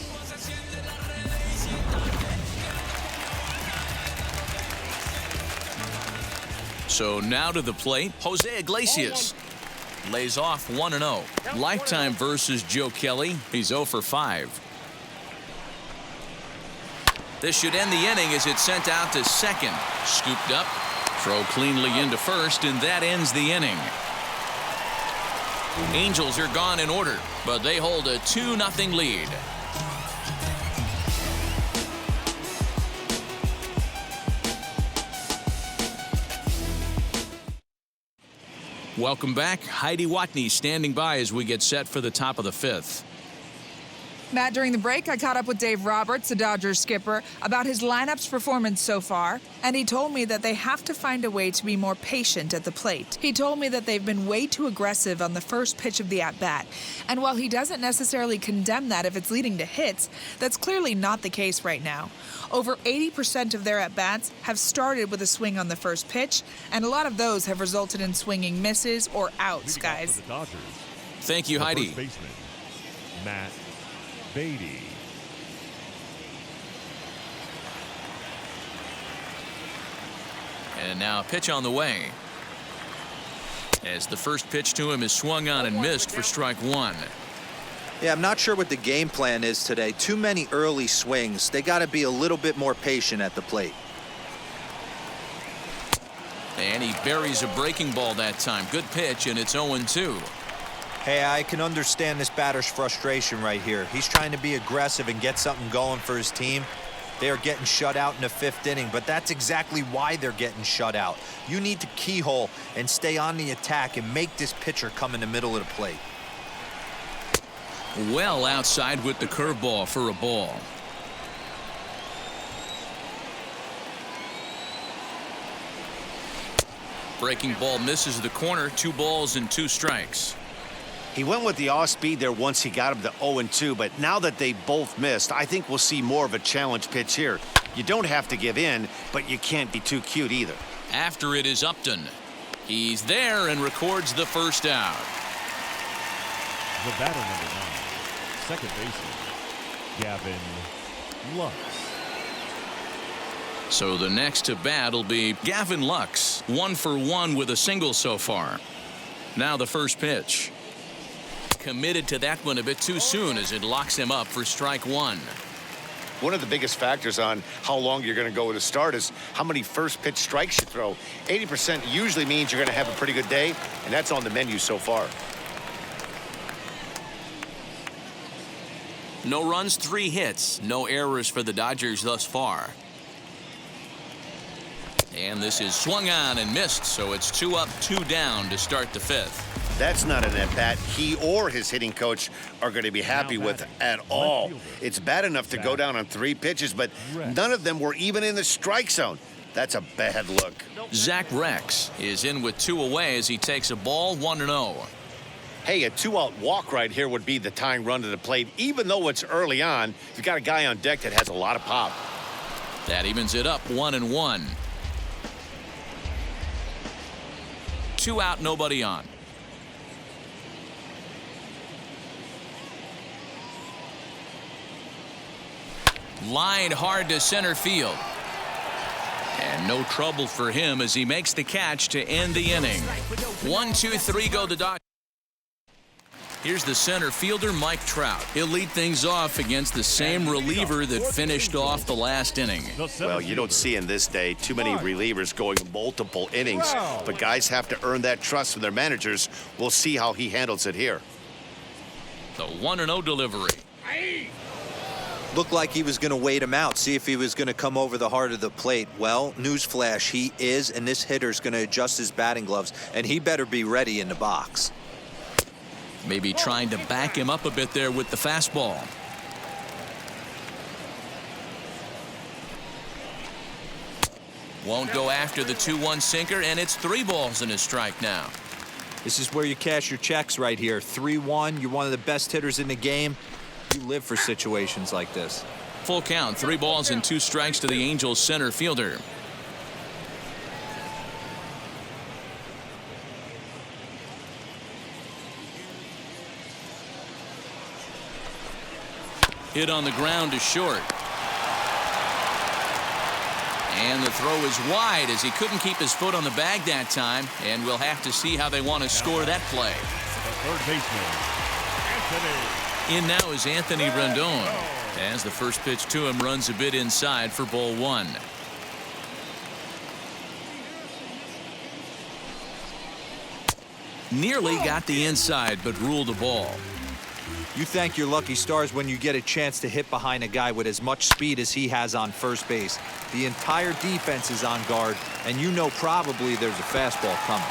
So now to the plate, Jose Iglesias lays off 1-0. Lifetime versus Joe Kelly. He's 0 for 5. This should end the inning as it's sent out to second. Scooped up, throw cleanly into first, and that ends the inning. Angels are gone in order, but they hold a 2-0 lead. Welcome back. Heidi Watney standing by as we get set for the top of the 5th. Matt, during the break, I caught up with Dave Roberts, the Dodgers skipper, about his lineup's performance so far, and he told me that they have to find a way to be more patient at the plate. He told me that they've been way too aggressive on the first pitch of the at-bat, and while he doesn't necessarily condemn that if it's leading to hits, that's clearly not the case right now. Over 80% of their at-bats have started with a swing on the first pitch, and a lot of those have resulted in swinging misses or outs, guys. Thank you, Heidi. First baseman, Matt Beatty. And now a pitch on the way. As the first pitch to him is swung on and missed for strike 1. Yeah, I'm not sure what the game plan is today. Too many early swings. They got to be a little bit more patient at the plate. And he buries a breaking ball that time. Good pitch, and it's 0-2. Hey, I can understand this batter's frustration right here. He's trying to be aggressive and get something going for his team. They are getting shut out in the 5th inning, but that's exactly why they're getting shut out. You need to keyhole and stay on the attack and make this pitcher come in the middle of the plate. Well outside with the curveball for a ball. Breaking ball misses the corner. 2 balls and 2 strikes. He went with the off speed there once he got him to 0-2, but now that they both missed, I think we'll see more of a challenge pitch here. You don't have to give in, but you can't be too cute either. After it is Upton. He's there and records the first out. The batter number 9, second baseman, Gavin Lux. So the next to bat will be Gavin Lux. 1 for 1 with a single so far. Now the first pitch. Committed to that one a bit too soon as it locks him up for strike 1. One of the biggest factors on how long you're going to go with a start is how many first pitch strikes you throw. 80% usually means you're going to have a pretty good day, and that's on the menu so far. No runs, 3 hits. No errors for the Dodgers thus far. And this is swung on and missed, so it's 2 up, 2 down to start the 5th. That's not an at-bat he or his hitting coach are going to be happy with at all. It's bad enough to go down on 3 pitches, but none of them were even in the strike zone. That's a bad look. Zach Rex is in with 2 away as he takes a ball 1-0. Hey, a 2-out walk right here would be the tying run to the plate. Even though it's early on, you've got a guy on deck that has a lot of pop. That evens it up 1-1. 2 out, nobody on. Line hard to center field. And no trouble for him as he makes the catch to end the inning. 1, 2, 3 go the Dodgers. Here's the center fielder, Mike Trout. He'll lead things off against the same reliever that finished off the last inning. Well, you don't see in this day too many relievers going multiple innings, but guys have to earn that trust from their managers. We'll see how he handles it here. The 1-0 delivery. Looked like he was going to wait him out, see if he was going to come over the heart of the plate. Well, newsflash, he is, and this hitter's going to adjust his batting gloves, and he better be ready in the box. Maybe trying to back him up a bit there with the fastball. Won't go after the 2-1 sinker, and it's 3 balls and a strike now. This is where you cash your checks right here. 3-1, you're one of the best hitters in the game. You live for situations like this. Full count, 3 balls and 2 strikes to the Angels center fielder. Hit on the ground to short. And the throw is wide as he couldn't keep his foot on the bag that time. And we'll have to see how they want to score that play. Third baseman, Anthony. In now is Anthony Rendon as the first pitch to him runs a bit inside for ball 1. Nearly got the inside, but ruled a ball. You thank your lucky stars when you get a chance to hit behind a guy with as much speed as he has on first base. The entire defense is on guard, and you know probably there's a fastball coming.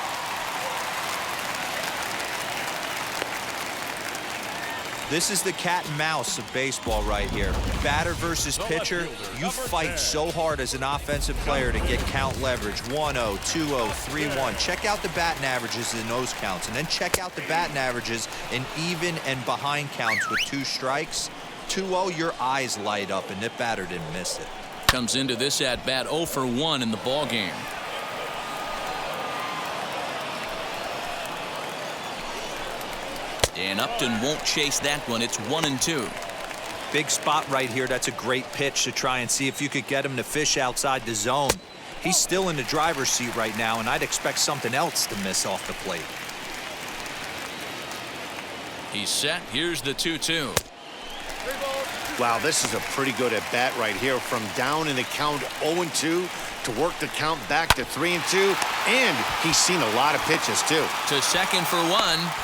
This is the cat and mouse of baseball right here. Batter versus pitcher, you fight so hard as an offensive player to get count leverage. 1-0, 2-0, 3-1. Check out the batting averages in those counts, and then check out the batting averages in even and behind counts with 2 strikes. 2-0, your eyes light up, and the batter didn't miss it. Comes into this at bat 0 for 1 in the ball game. And Upton won't chase that one. It's 1-2. Big spot right here. That's a great pitch to try and see if you could get him to fish outside the zone. He's still in the driver's seat right now, and I'd expect something else to miss off the plate. He's set. Here's the 2-2. Wow, this is a pretty good at bat right here. From down in the count 0-2 to work the count back to 3-2, and he's seen a lot of pitches too. To second for 1,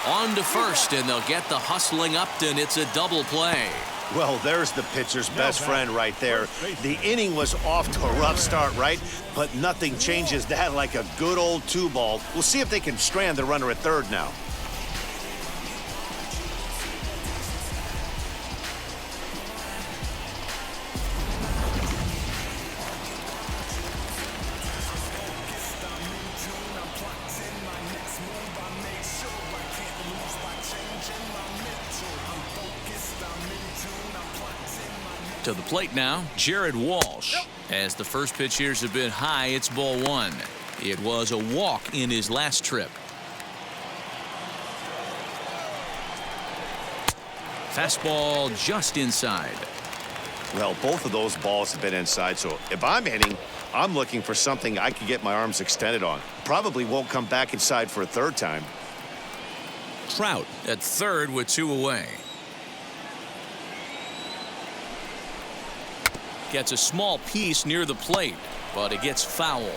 on to first, and they'll get the hustling Upton. It's a double play. Well, there's the pitcher's best friend right there. The inning was off to a rough start, right? But nothing changes that like a good old 2-ball. We'll see if they can strand the runner at third now. To the plate now, Jared Walsh. As the first pitch here's a bit high, it's ball 1. It was a walk in his last trip. Fastball just inside. Well, both of those balls have been inside, so if I'm hitting, I'm looking for something I can get my arms extended on. Probably won't come back inside for a third time. Trout at third with 2 away. Gets a small piece near the plate, but it gets foul.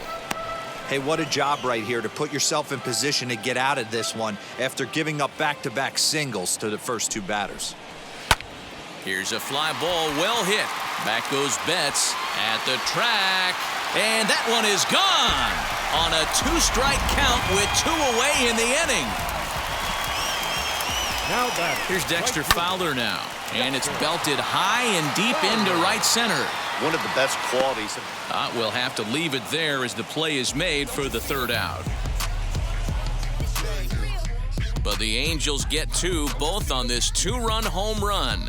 Hey, what a job right here to put yourself in position to get out of this one after giving up back-to-back singles to the first 2 batters. Here's a fly ball, well hit. Back goes Betts at the track, and that one is gone on a 2-strike count with 2 away in the inning. Now back. Here's Dexter Fowler now, and it's belted high and deep into right center. One of the best qualities. We'll have to leave it there as the play is made for the 3rd out. But the Angels get 2, both on this 2-run home run.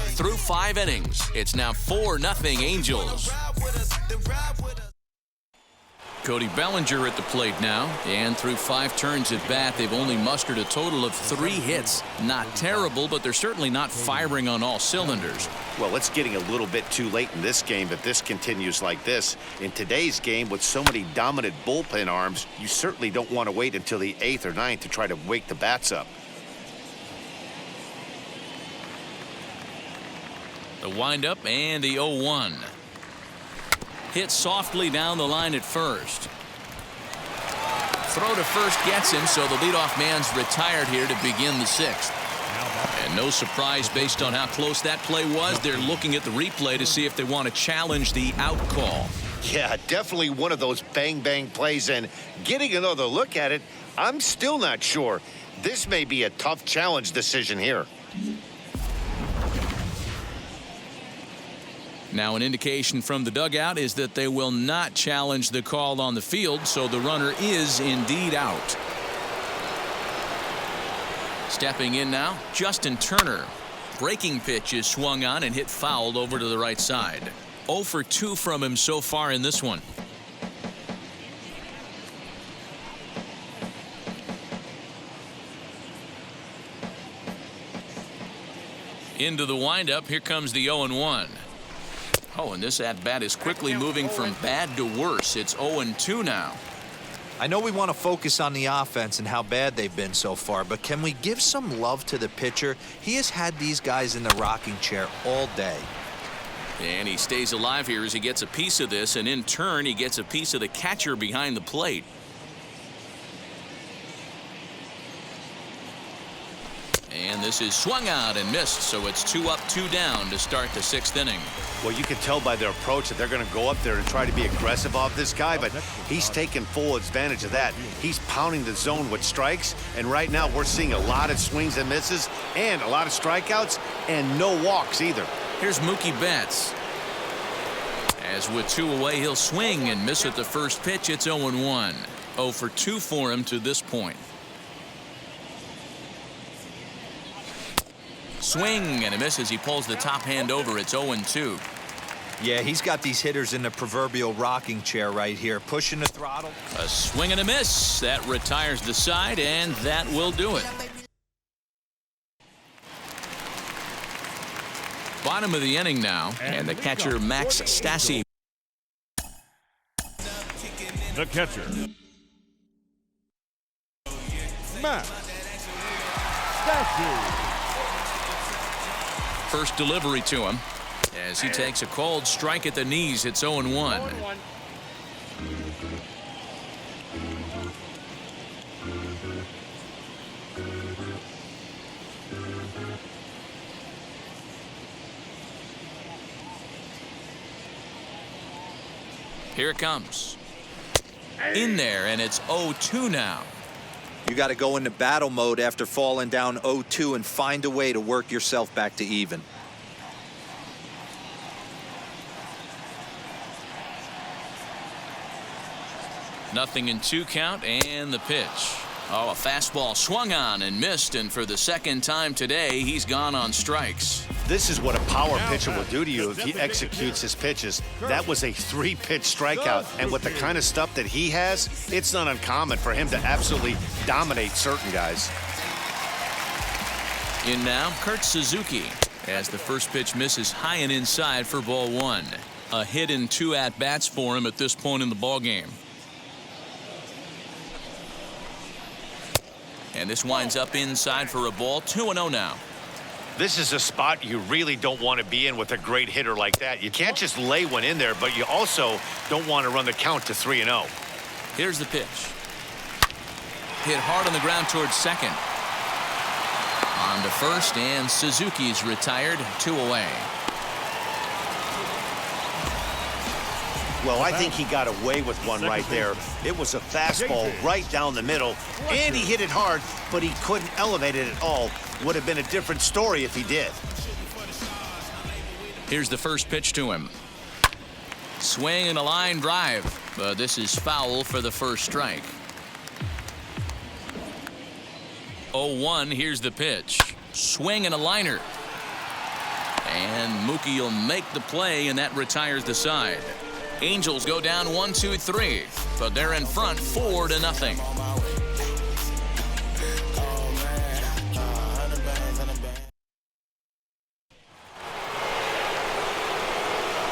Through 5 innings, it's now 4-0 Angels. Cody Bellinger at the plate now, and through 5 turns at bat, they've only mustered a total of 3 hits. Not terrible, but they're certainly not firing on all cylinders. Well, it's getting a little bit too late in this game if this continues like this. In today's game, with so many dominant bullpen arms, you certainly don't want to wait until the 8th or 9th to try to wake the bats up. The windup and the 0-1. Hit softly down the line at first. Throw to first gets him, so the leadoff man's retired here to begin the 6th. And no surprise based on how close that play was. They're looking at the replay to see if they want to challenge the out call. Yeah, definitely one of those bang-bang plays, and getting another look at it, I'm still not sure. This may be a tough challenge decision here. Now, an indication from the dugout is that they will not challenge the call on the field, so the runner is indeed out. Stepping in now, Justin Turner. Breaking pitch is swung on and hit fouled over to the right side. 0 for 2 from him so far in this one. Into the windup, here comes the 0-1. Oh, and this at-bat is quickly moving from bad to worse. It's 0-2 now. I know we want to focus on the offense and how bad they've been so far, but can we give some love to the pitcher? He has had these guys in the rocking chair all day. And he stays alive here as he gets a piece of this, and in turn, he gets a piece of the catcher behind the plate. And this is swung out and missed, so it's 2 up, 2 down to start the 6th inning. Well, you can tell by their approach that they're going to go up there and try to be aggressive off this guy, but he's taking full advantage of that. He's pounding the zone with strikes, and right now we're seeing a lot of swings and misses and a lot of strikeouts and no walks either. Here's Mookie Betts. As with 2 away, he'll swing and miss at the first pitch. It's 0-1. 0 for 2 for him to this point. Swing and a miss as he pulls the top hand over. It's 0-2. Yeah, he's got these hitters in the proverbial rocking chair right here, pushing the throttle. A swing and a miss. That retires the side, and that will do it. Bottom of the inning now, and the catcher Max Stassi. The catcher, Max Stassi. First delivery to him as he takes a cold strike at the knees. It's 0-1. Here it comes. In there, and it's 0-2 now. You got to go into battle mode after falling down 0-2 and find a way to work yourself back to even. Nothing in 2 count, and the pitch. Oh, a fastball swung on and missed, and for the second time today, he's gone on strikes. This is what a power pitcher will do to you if he executes his pitches. That was a 3-pitch strikeout, and with the kind of stuff that he has, it's not uncommon for him to absolutely dominate certain guys. In now, Kurt Suzuki, as the first pitch misses high and inside for ball 1. A hit in 2 at-bats for him at this point in the ballgame. And this winds up inside for a ball. 2-0 now. This is a spot you really don't want to be in with a great hitter like that. You can't just lay one in there, but you also don't want to run the count to 3-0. Here's the pitch. Hit hard on the ground towards second. On to first, and Suzuki's retired. 2 away. Well, I think he got away with one right there. It was a fastball right down the middle, and he hit it hard, but he couldn't elevate it at all. Would have been a different story if he did. Here's the first pitch to him. Swing and a line drive, but this is foul for the first strike. 0-1, here's the pitch. Swing and a liner. And Mookie will make the play, and that retires the side. Angels go down 1-2-3, but they're in front 4-0.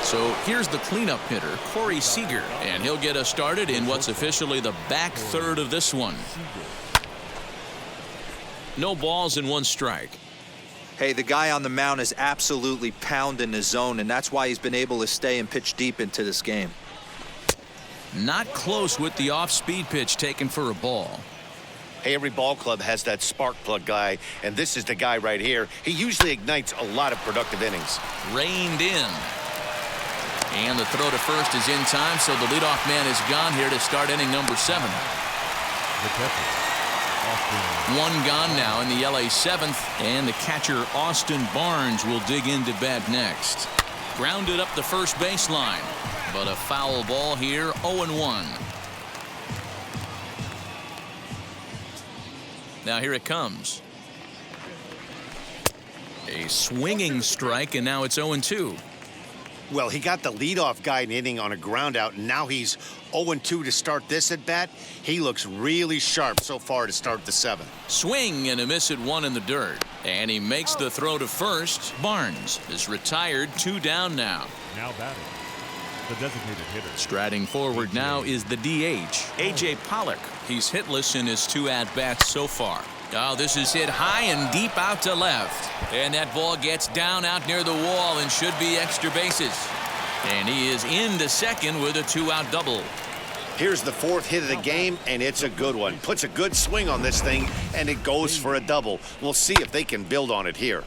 So here's the cleanup hitter, Corey Seager, and he'll get us started in what's officially the back third of this one. No balls and 1 strike. Hey, the guy on the mound is absolutely pounding the zone, and that's why he's been able to stay and pitch deep into this game. Not close with the off-speed pitch taken for a ball. Hey, every ball club has that spark plug guy, and this is the guy right here. He usually ignites a lot of productive innings. Reined in. And the throw to first is in time, so the leadoff man is gone here to start inning number 7. The catcher, Austin. One gone now in the LA 7th, and the catcher Austin Barnes will dig into bat next. Grounded up the first baseline, but a foul ball here, 0-1. Now here it comes. A swinging strike, and now it's 0-2. Well, he got the leadoff guy in inning on a ground out, and now he's 0-2 to start this at bat. He looks really sharp so far to start the 7th. Swing and a miss at 1 in the dirt. And he makes the throw to first. Barnes is retired, 2 down now. Now batting, the designated hitter. Striding forward now is the DH, A.J. Pollock. He's hitless in his 2 at-bats so far. Oh, this is hit high and deep out to left. And that ball gets down out near the wall and should be extra bases. And he is into second with a 2-out double. Here's the 4th hit of the game, and it's a good one. Puts a good swing on this thing, and it goes for a double. We'll see if they can build on it here.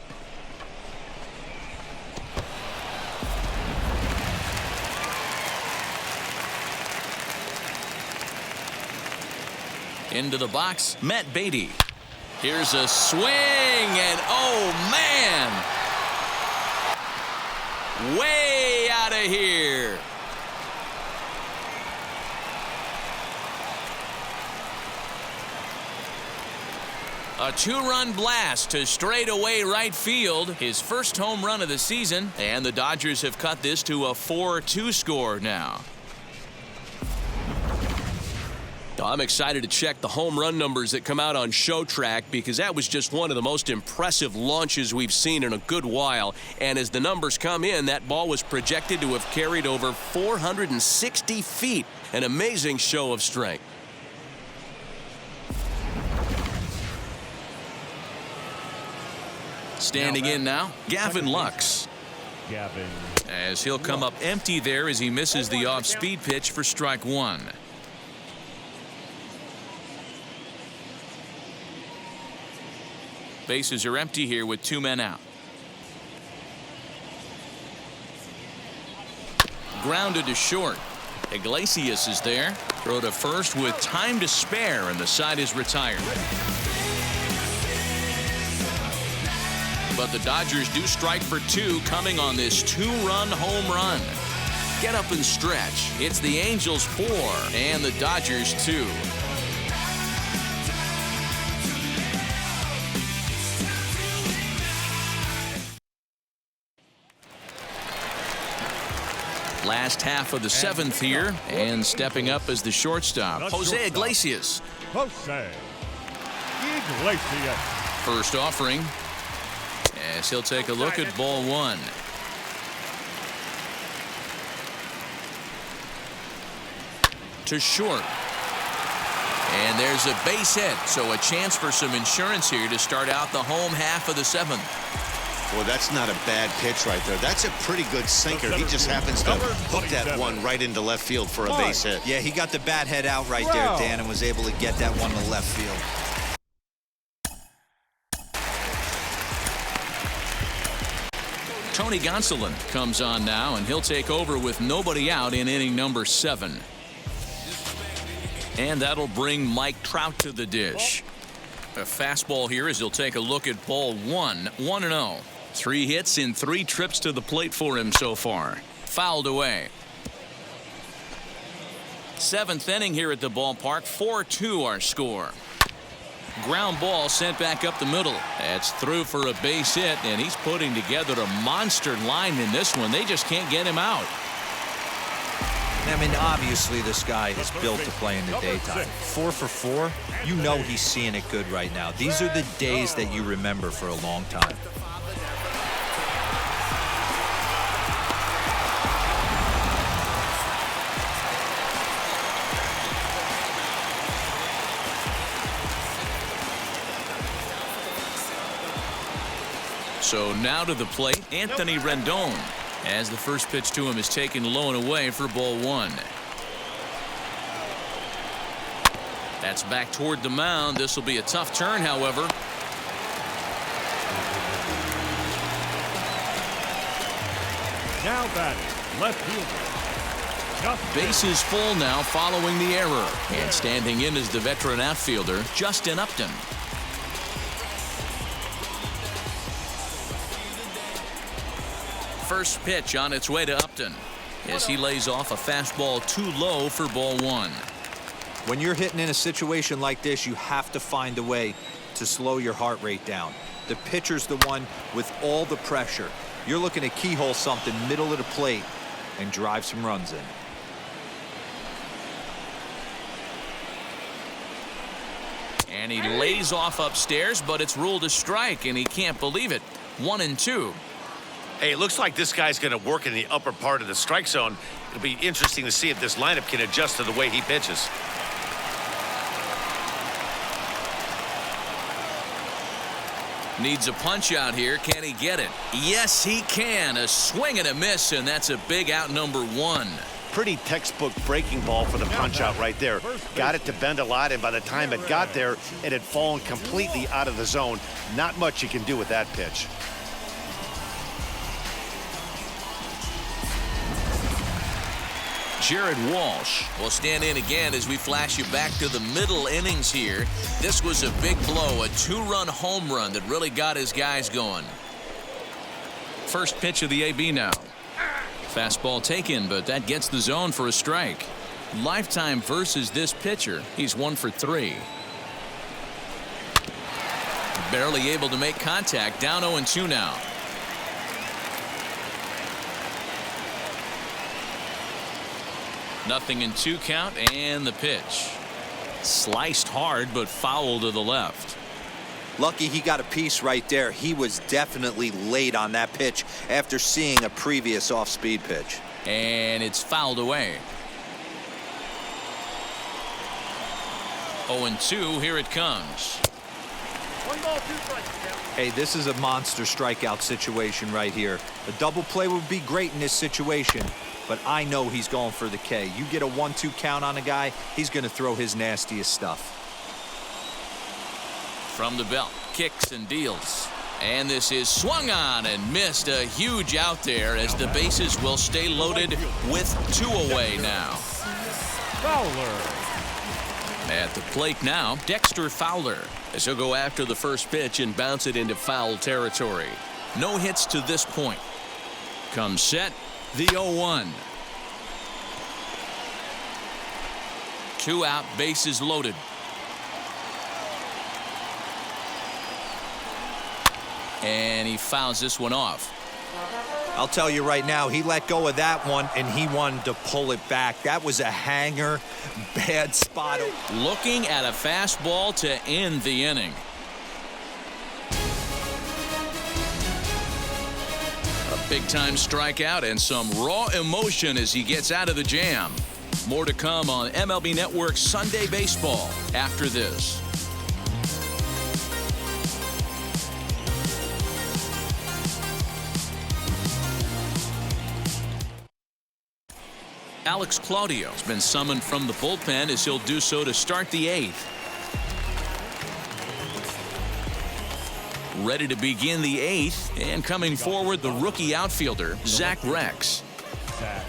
Into the box, Matt Beatty. Here's a swing, and oh man! Way out of here. A 2-run blast to straightaway right field. His first home run of the season, and the Dodgers have cut this to a 4-2 score now. I'm excited to check the home run numbers that come out on ShowTrack because that was just one of the most impressive launches we've seen in a good while. And as the numbers come in, that ball was projected to have carried over 460 feet. An amazing show of strength. Standing in now, Gavin Lux. Gavin. As he'll come up empty there as he misses the off-speed pitch for strike 1. Bases are empty here with 2 men out. Grounded to short. Iglesias is there. Throw to first with time to spare, and the side is retired. But the Dodgers do strike for 2 coming on this 2-run home run. Get up and stretch. It's the Angels 4 and the Dodgers 2. Last half of the 7th here, and stepping up as the shortstop, Jose Iglesias. Jose Iglesias. First offering, as he'll take a look at ball 1. To short. And there's a base hit, so a chance for some insurance here to start out the home half of the 7th. Well, that's not a bad pitch right there. That's a pretty good sinker. He just happens to hook that one right into left field for a base hit. Yeah, he got the bat head out right there, Dan, and was able to get that one to left field. Tony Gonsolin comes on now, and he'll take over with nobody out in inning number 7. And that'll bring Mike Trout to the dish. A fastball here as he'll take a look at ball 1. 1-0. 3 hits in 3 trips to the plate for him so far. Fouled away. 7th inning here at the ballpark. 4-2 our score. Ground ball sent back up the middle. That's through for a base hit, and he's putting together a monster line in this one. They just can't get him out. I mean, obviously this guy is built to play in the daytime. 4 for 4, you know he's seeing it good right now. These are the days that you remember for a long time. So now to the plate, Anthony Rendon, as the first pitch to him is taken low and away for ball one. That's back toward the mound. This will be a tough turn, however. Now batting, left fielder. Bases full now following the error. And standing in is the veteran outfielder, Justin Upton. First pitch on its way to Upton as he lays off a fastball too low for ball one. When you're hitting in a situation like this, you have to find a way to slow your heart rate down. The pitcher's the one with all the pressure. You're looking to keyhole something middle of the plate and drive some runs in. And he lays off upstairs, but it's ruled a strike, and he can't believe it. 1-2. Hey, it looks like this guy's going to work in the upper part of the strike zone. It'll be interesting to see if this lineup can adjust to the way he pitches. Needs a punch out here. Can he get it? Yes, he can. A swing and a miss, and that's a big out number one. Pretty textbook breaking ball for the punch out right there. Got it to bend a lot, and by the time it got there, it had fallen completely out of the zone. Not much you can do with that pitch. Jared Walsh will stand in again as we flash you back to the middle innings here. This was a big blow, a two-run home run that really got his guys going. First pitch of the AB now. Fastball taken, but that gets the zone for a strike. Lifetime versus this pitcher. He's 1 for 3. Barely able to make contact. Down 0-2 now. Nothing in 2 count, and the pitch. Sliced hard, but foul to the left. Lucky he got a piece right there. He was definitely late on that pitch after seeing a previous off-speed pitch. And it's fouled away. 0-2, here it comes. 1 ball, 2 strikes. Hey, this is a monster strikeout situation right here. A double play would be great in this situation, but I know he's going for the K. You get a 1-2 count on a guy, he's going to throw his nastiest stuff. From the belt, kicks and deals. And this is swung on and missed. A huge out there as the bases will stay loaded with 2 away now. Fowler. At the plate now, Dexter Fowler, as he'll go after the first pitch and bounce it into foul territory. No hits to this point. Comes set, the 0-1. 2 out, bases loaded. And he fouls this one off. I'll tell you right now, he let go of that one, and he wanted to pull it back. That was a hanger, bad spot. Looking at a fastball to end the inning. A big-time strikeout and some raw emotion as he gets out of the jam. More to come on MLB Network Sunday Baseball after this. Alex Claudio has been summoned from the bullpen as he'll do so to start the 8th. Ready to begin the 8th, and coming forward, the rookie outfielder, Zach Rex. Zach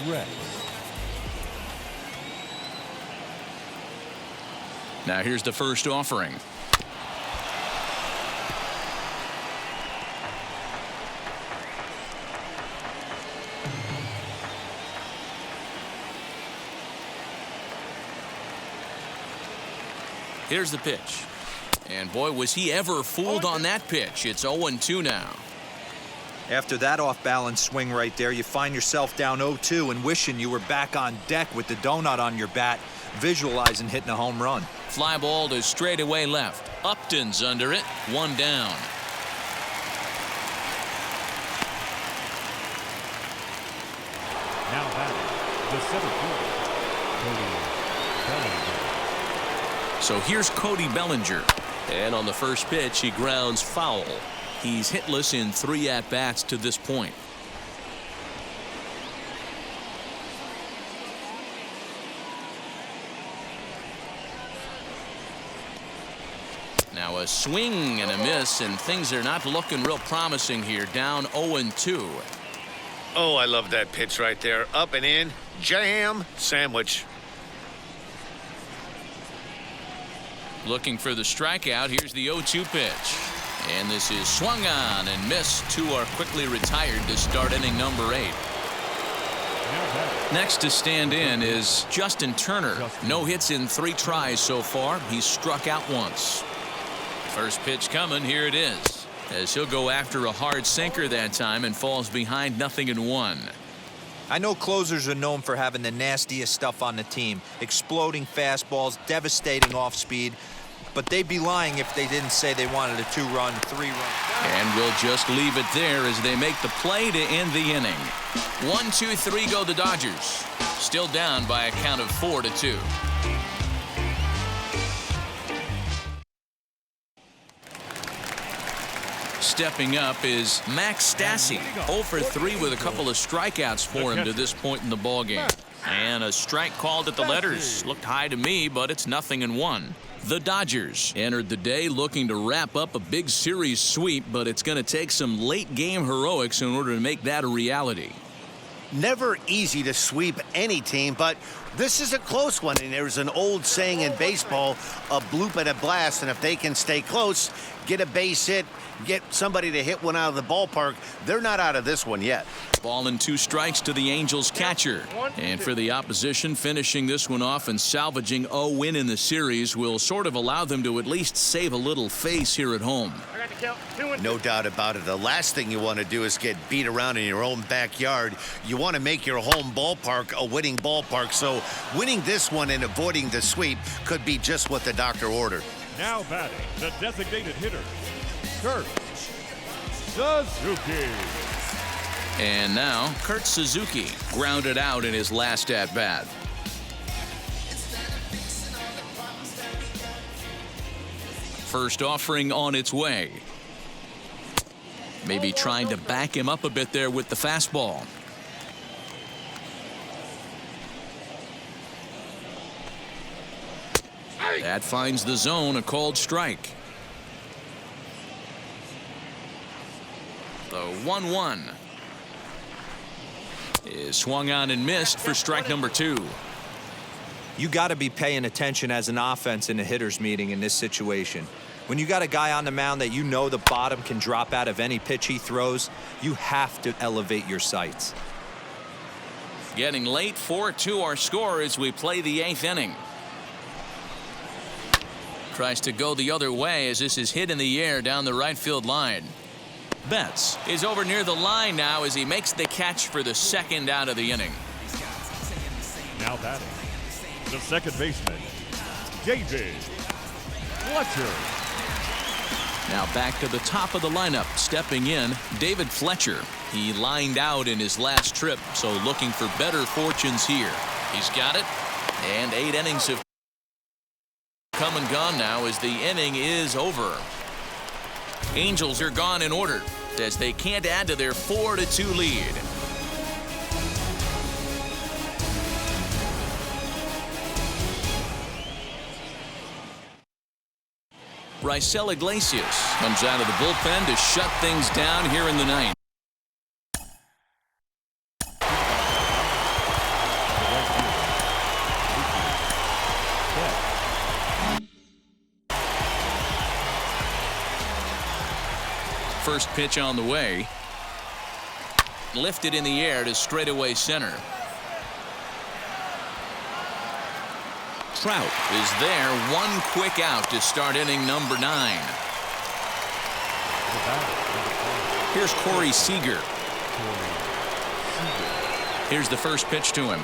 Rex. Now here's the first offering. Here's the pitch. And boy, was he ever fooled on that pitch. It's 0-2 now. After that off-balance swing right there, you find yourself down 0-2 and wishing you were back on deck with the donut on your bat, visualizing hitting a home run. Fly ball to straightaway left. Upton's under it. 1 down. Now batting, the center fielder, Cody Bellinger. So here's Cody Bellinger. And on the first pitch, he grounds foul. He's hitless in 3 at-bats to this point. Now a swing and a miss, and things are not looking real promising here. Down 0-2. Oh, I love that pitch right there. Up and in. Jam sandwich. Looking for the strikeout. Here's the 0-2 pitch. And this is swung on and missed. 2 are quickly retired to start inning number 8. Next to stand in is Justin Turner. No hits in 3 tries so far. He's struck out once. First pitch coming. Here it is. As he'll go after a hard sinker that time and falls behind 0-1. I know closers are known for having the nastiest stuff on the team. Exploding fastballs, devastating off speed. But they'd be lying if they didn't say they wanted a 2-run, 3-run. And we'll just leave it there as they make the play to end the inning. 1, 2, 3 go the Dodgers. Still down by a count of 4-2. Stepping up is Max Stassi. 0 for 3 with a couple of strikeouts for him to this point in the ballgame. And a strike called at the letters. Looked high to me, but it's 0-1. The Dodgers entered the day looking to wrap up a big series sweep, but it's going to take some late game heroics in order to make that a reality. Never easy to sweep any team, but this is a close one. And there's an old saying in baseball, a bloop and a blast. And if they can stay close, get a base hit, get somebody to hit one out of the ballpark, they're not out of this one yet. Ball and 2 strikes to the Angels catcher. And for the opposition, finishing this one off and salvaging a win in the series will sort of allow them to at least save a little face here at home. No doubt about it. The last thing you want to do is get beat around in your own backyard. You want to make your home ballpark a winning ballpark. So winning this one and avoiding the sweep could be just what the doctor ordered. Now batting, the designated hitter, Kurt Suzuki. And now Kurt Suzuki grounded out in his last at-bat. First offering on its way. Maybe trying to back him up a bit there with the fastball. That finds the zone, a called strike. The 1-1 is swung on and missed for strike number 2. You got to be paying attention as an offense in a hitter's meeting in this situation. When you got a guy on the mound that you know the bottom can drop out of any pitch he throws, you have to elevate your sights. Getting late, 4-2 our score as we play the 8th inning. Tries to go the other way as this is hit in the air down the right field line. Betts is over near the line now as he makes the catch for the second out of the inning. Now batting, the second baseman, David Fletcher. Now back to the top of the lineup, stepping in, David Fletcher. He lined out in his last trip, so looking for better fortunes here. He's got it, and 8 innings have come and gone now as the inning is over. Angels are gone in order as they can't add to their 4-2 lead. Raisel Iglesias comes out of the bullpen to shut things down here in the 9th. First pitch on the way. Lifted in the air to straightaway center. Trout is there. One quick out to start inning number 9. Here's Corey Seager. Here's the first pitch to him.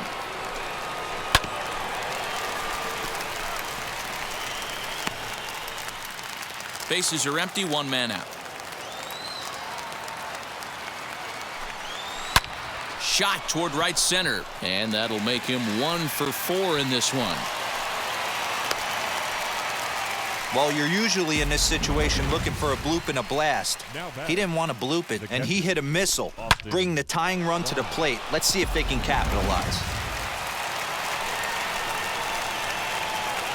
Bases are empty, 1 man out. Shot toward right center, and that'll make him 1 for 4 in this one. Well, you're usually in this situation looking for a bloop and a blast. He didn't want to bloop it, and he hit a missile, bringing the tying run to the plate. Let's see if they can capitalize.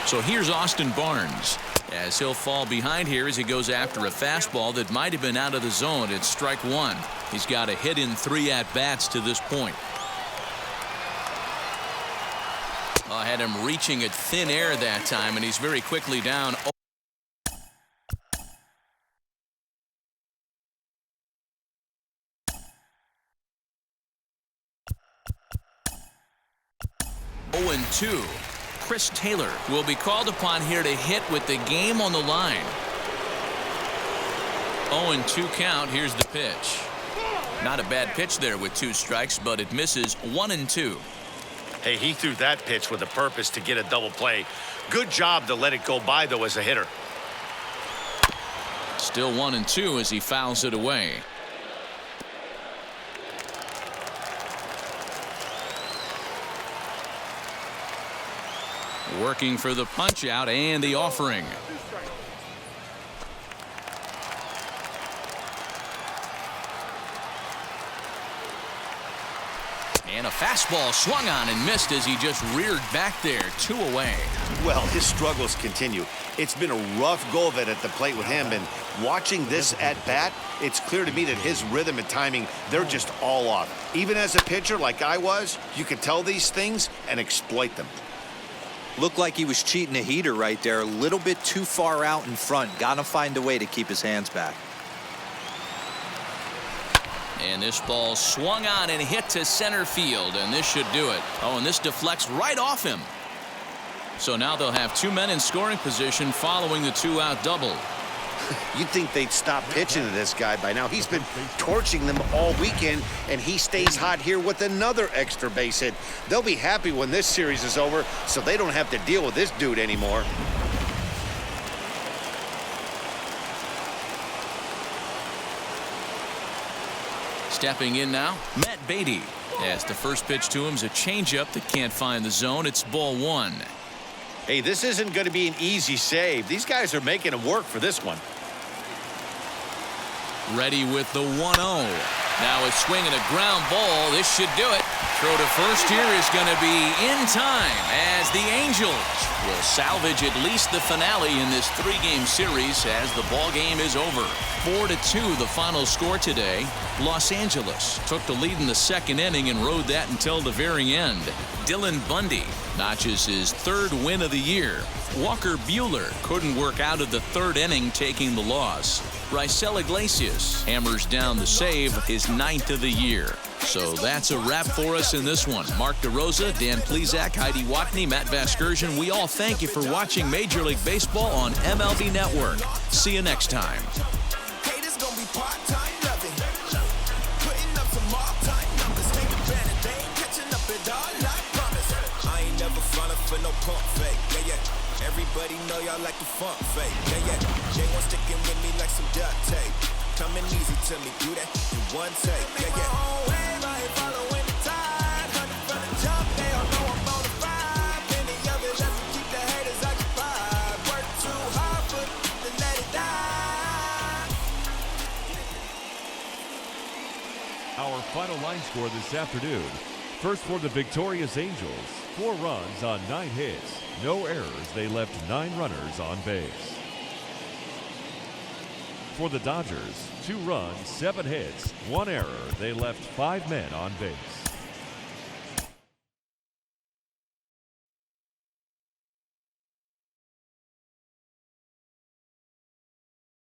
So here's Austin Barnes, as he'll fall behind here as he goes after a fastball that might have been out of the zone. It's strike one. He's got a hit in 3 at-bats to this point. I had him reaching at thin air that time, and he's very quickly down. 0-2. Chris Taylor will be called upon here to hit with the game on the line. 0-2 count. Here's the pitch. Not a bad pitch there with 2 strikes, but it misses. 1-2. Hey, he threw that pitch with a purpose to get a double play. Good job to let it go by, though, as a hitter. Still 1-2 as he fouls it away. Working for the punch out and the offering. And a fastball swung on and missed as he just reared back there. 2 away. Well, his struggles continue. It's been a rough go of it at the plate with him, and watching this at bat, it's clear to me that his rhythm and timing, they're just all off. Even as a pitcher like I was, you could tell these things and exploit them. Looked like he was cheating a heater right there. A little bit too far out in front. Got to find a way to keep his hands back. And this ball swung on and hit to center field, and this should do it. Oh, and this deflects right off him. So now they'll have 2 men in scoring position following the 2-out double. You'd think they'd stop pitching to this guy by now. He's been torching them all weekend, and he stays hot here with another extra base hit. They'll be happy when this series is over, so they don't have to deal with this dude anymore. Stepping in now, Matt Beatty. As the first pitch to him is a changeup that can't find the zone. It's ball 1. Hey, this isn't going to be an easy save. These guys are making him work for this one. Ready with the 1-0. Now a swing and a ground ball. This should do it. Throw to first here is going to be in time as the Angels will salvage at least the finale in this 3-game series as the ball game is over. 4-2 the final score today. Los Angeles took the lead in the 2nd inning and rode that until the very end. Dylan Bundy notches his 3rd win of the year. Walker Buehler couldn't work out of the 3rd inning, taking the loss. Raisel Iglesias hammers down the save, his 9th of the year. So that's a wrap for us in this one. Mark DeRosa, Dan Plesac, Heidi Watney, Matt Vasgersian, we all thank you for watching Major League Baseball on MLB Network. See you next time. No pump fake, yeah, yeah. Everybody know y'all like the funk fake, yeah, yeah. They want sticking with me like some duct tape. Coming easy to me, do that in one take, yeah, yeah. Following the tide, hunting from the jump, they all know I'm on the vibe. Any of it left to keep the haters occupied. Work too hard for to let it die. Our final line score this afternoon. First for the victorious Angels, 4 runs on 9 hits. No errors, they left 9 runners on base. For the Dodgers, 2 runs, 7 hits, 1 error, they left 5 men on base.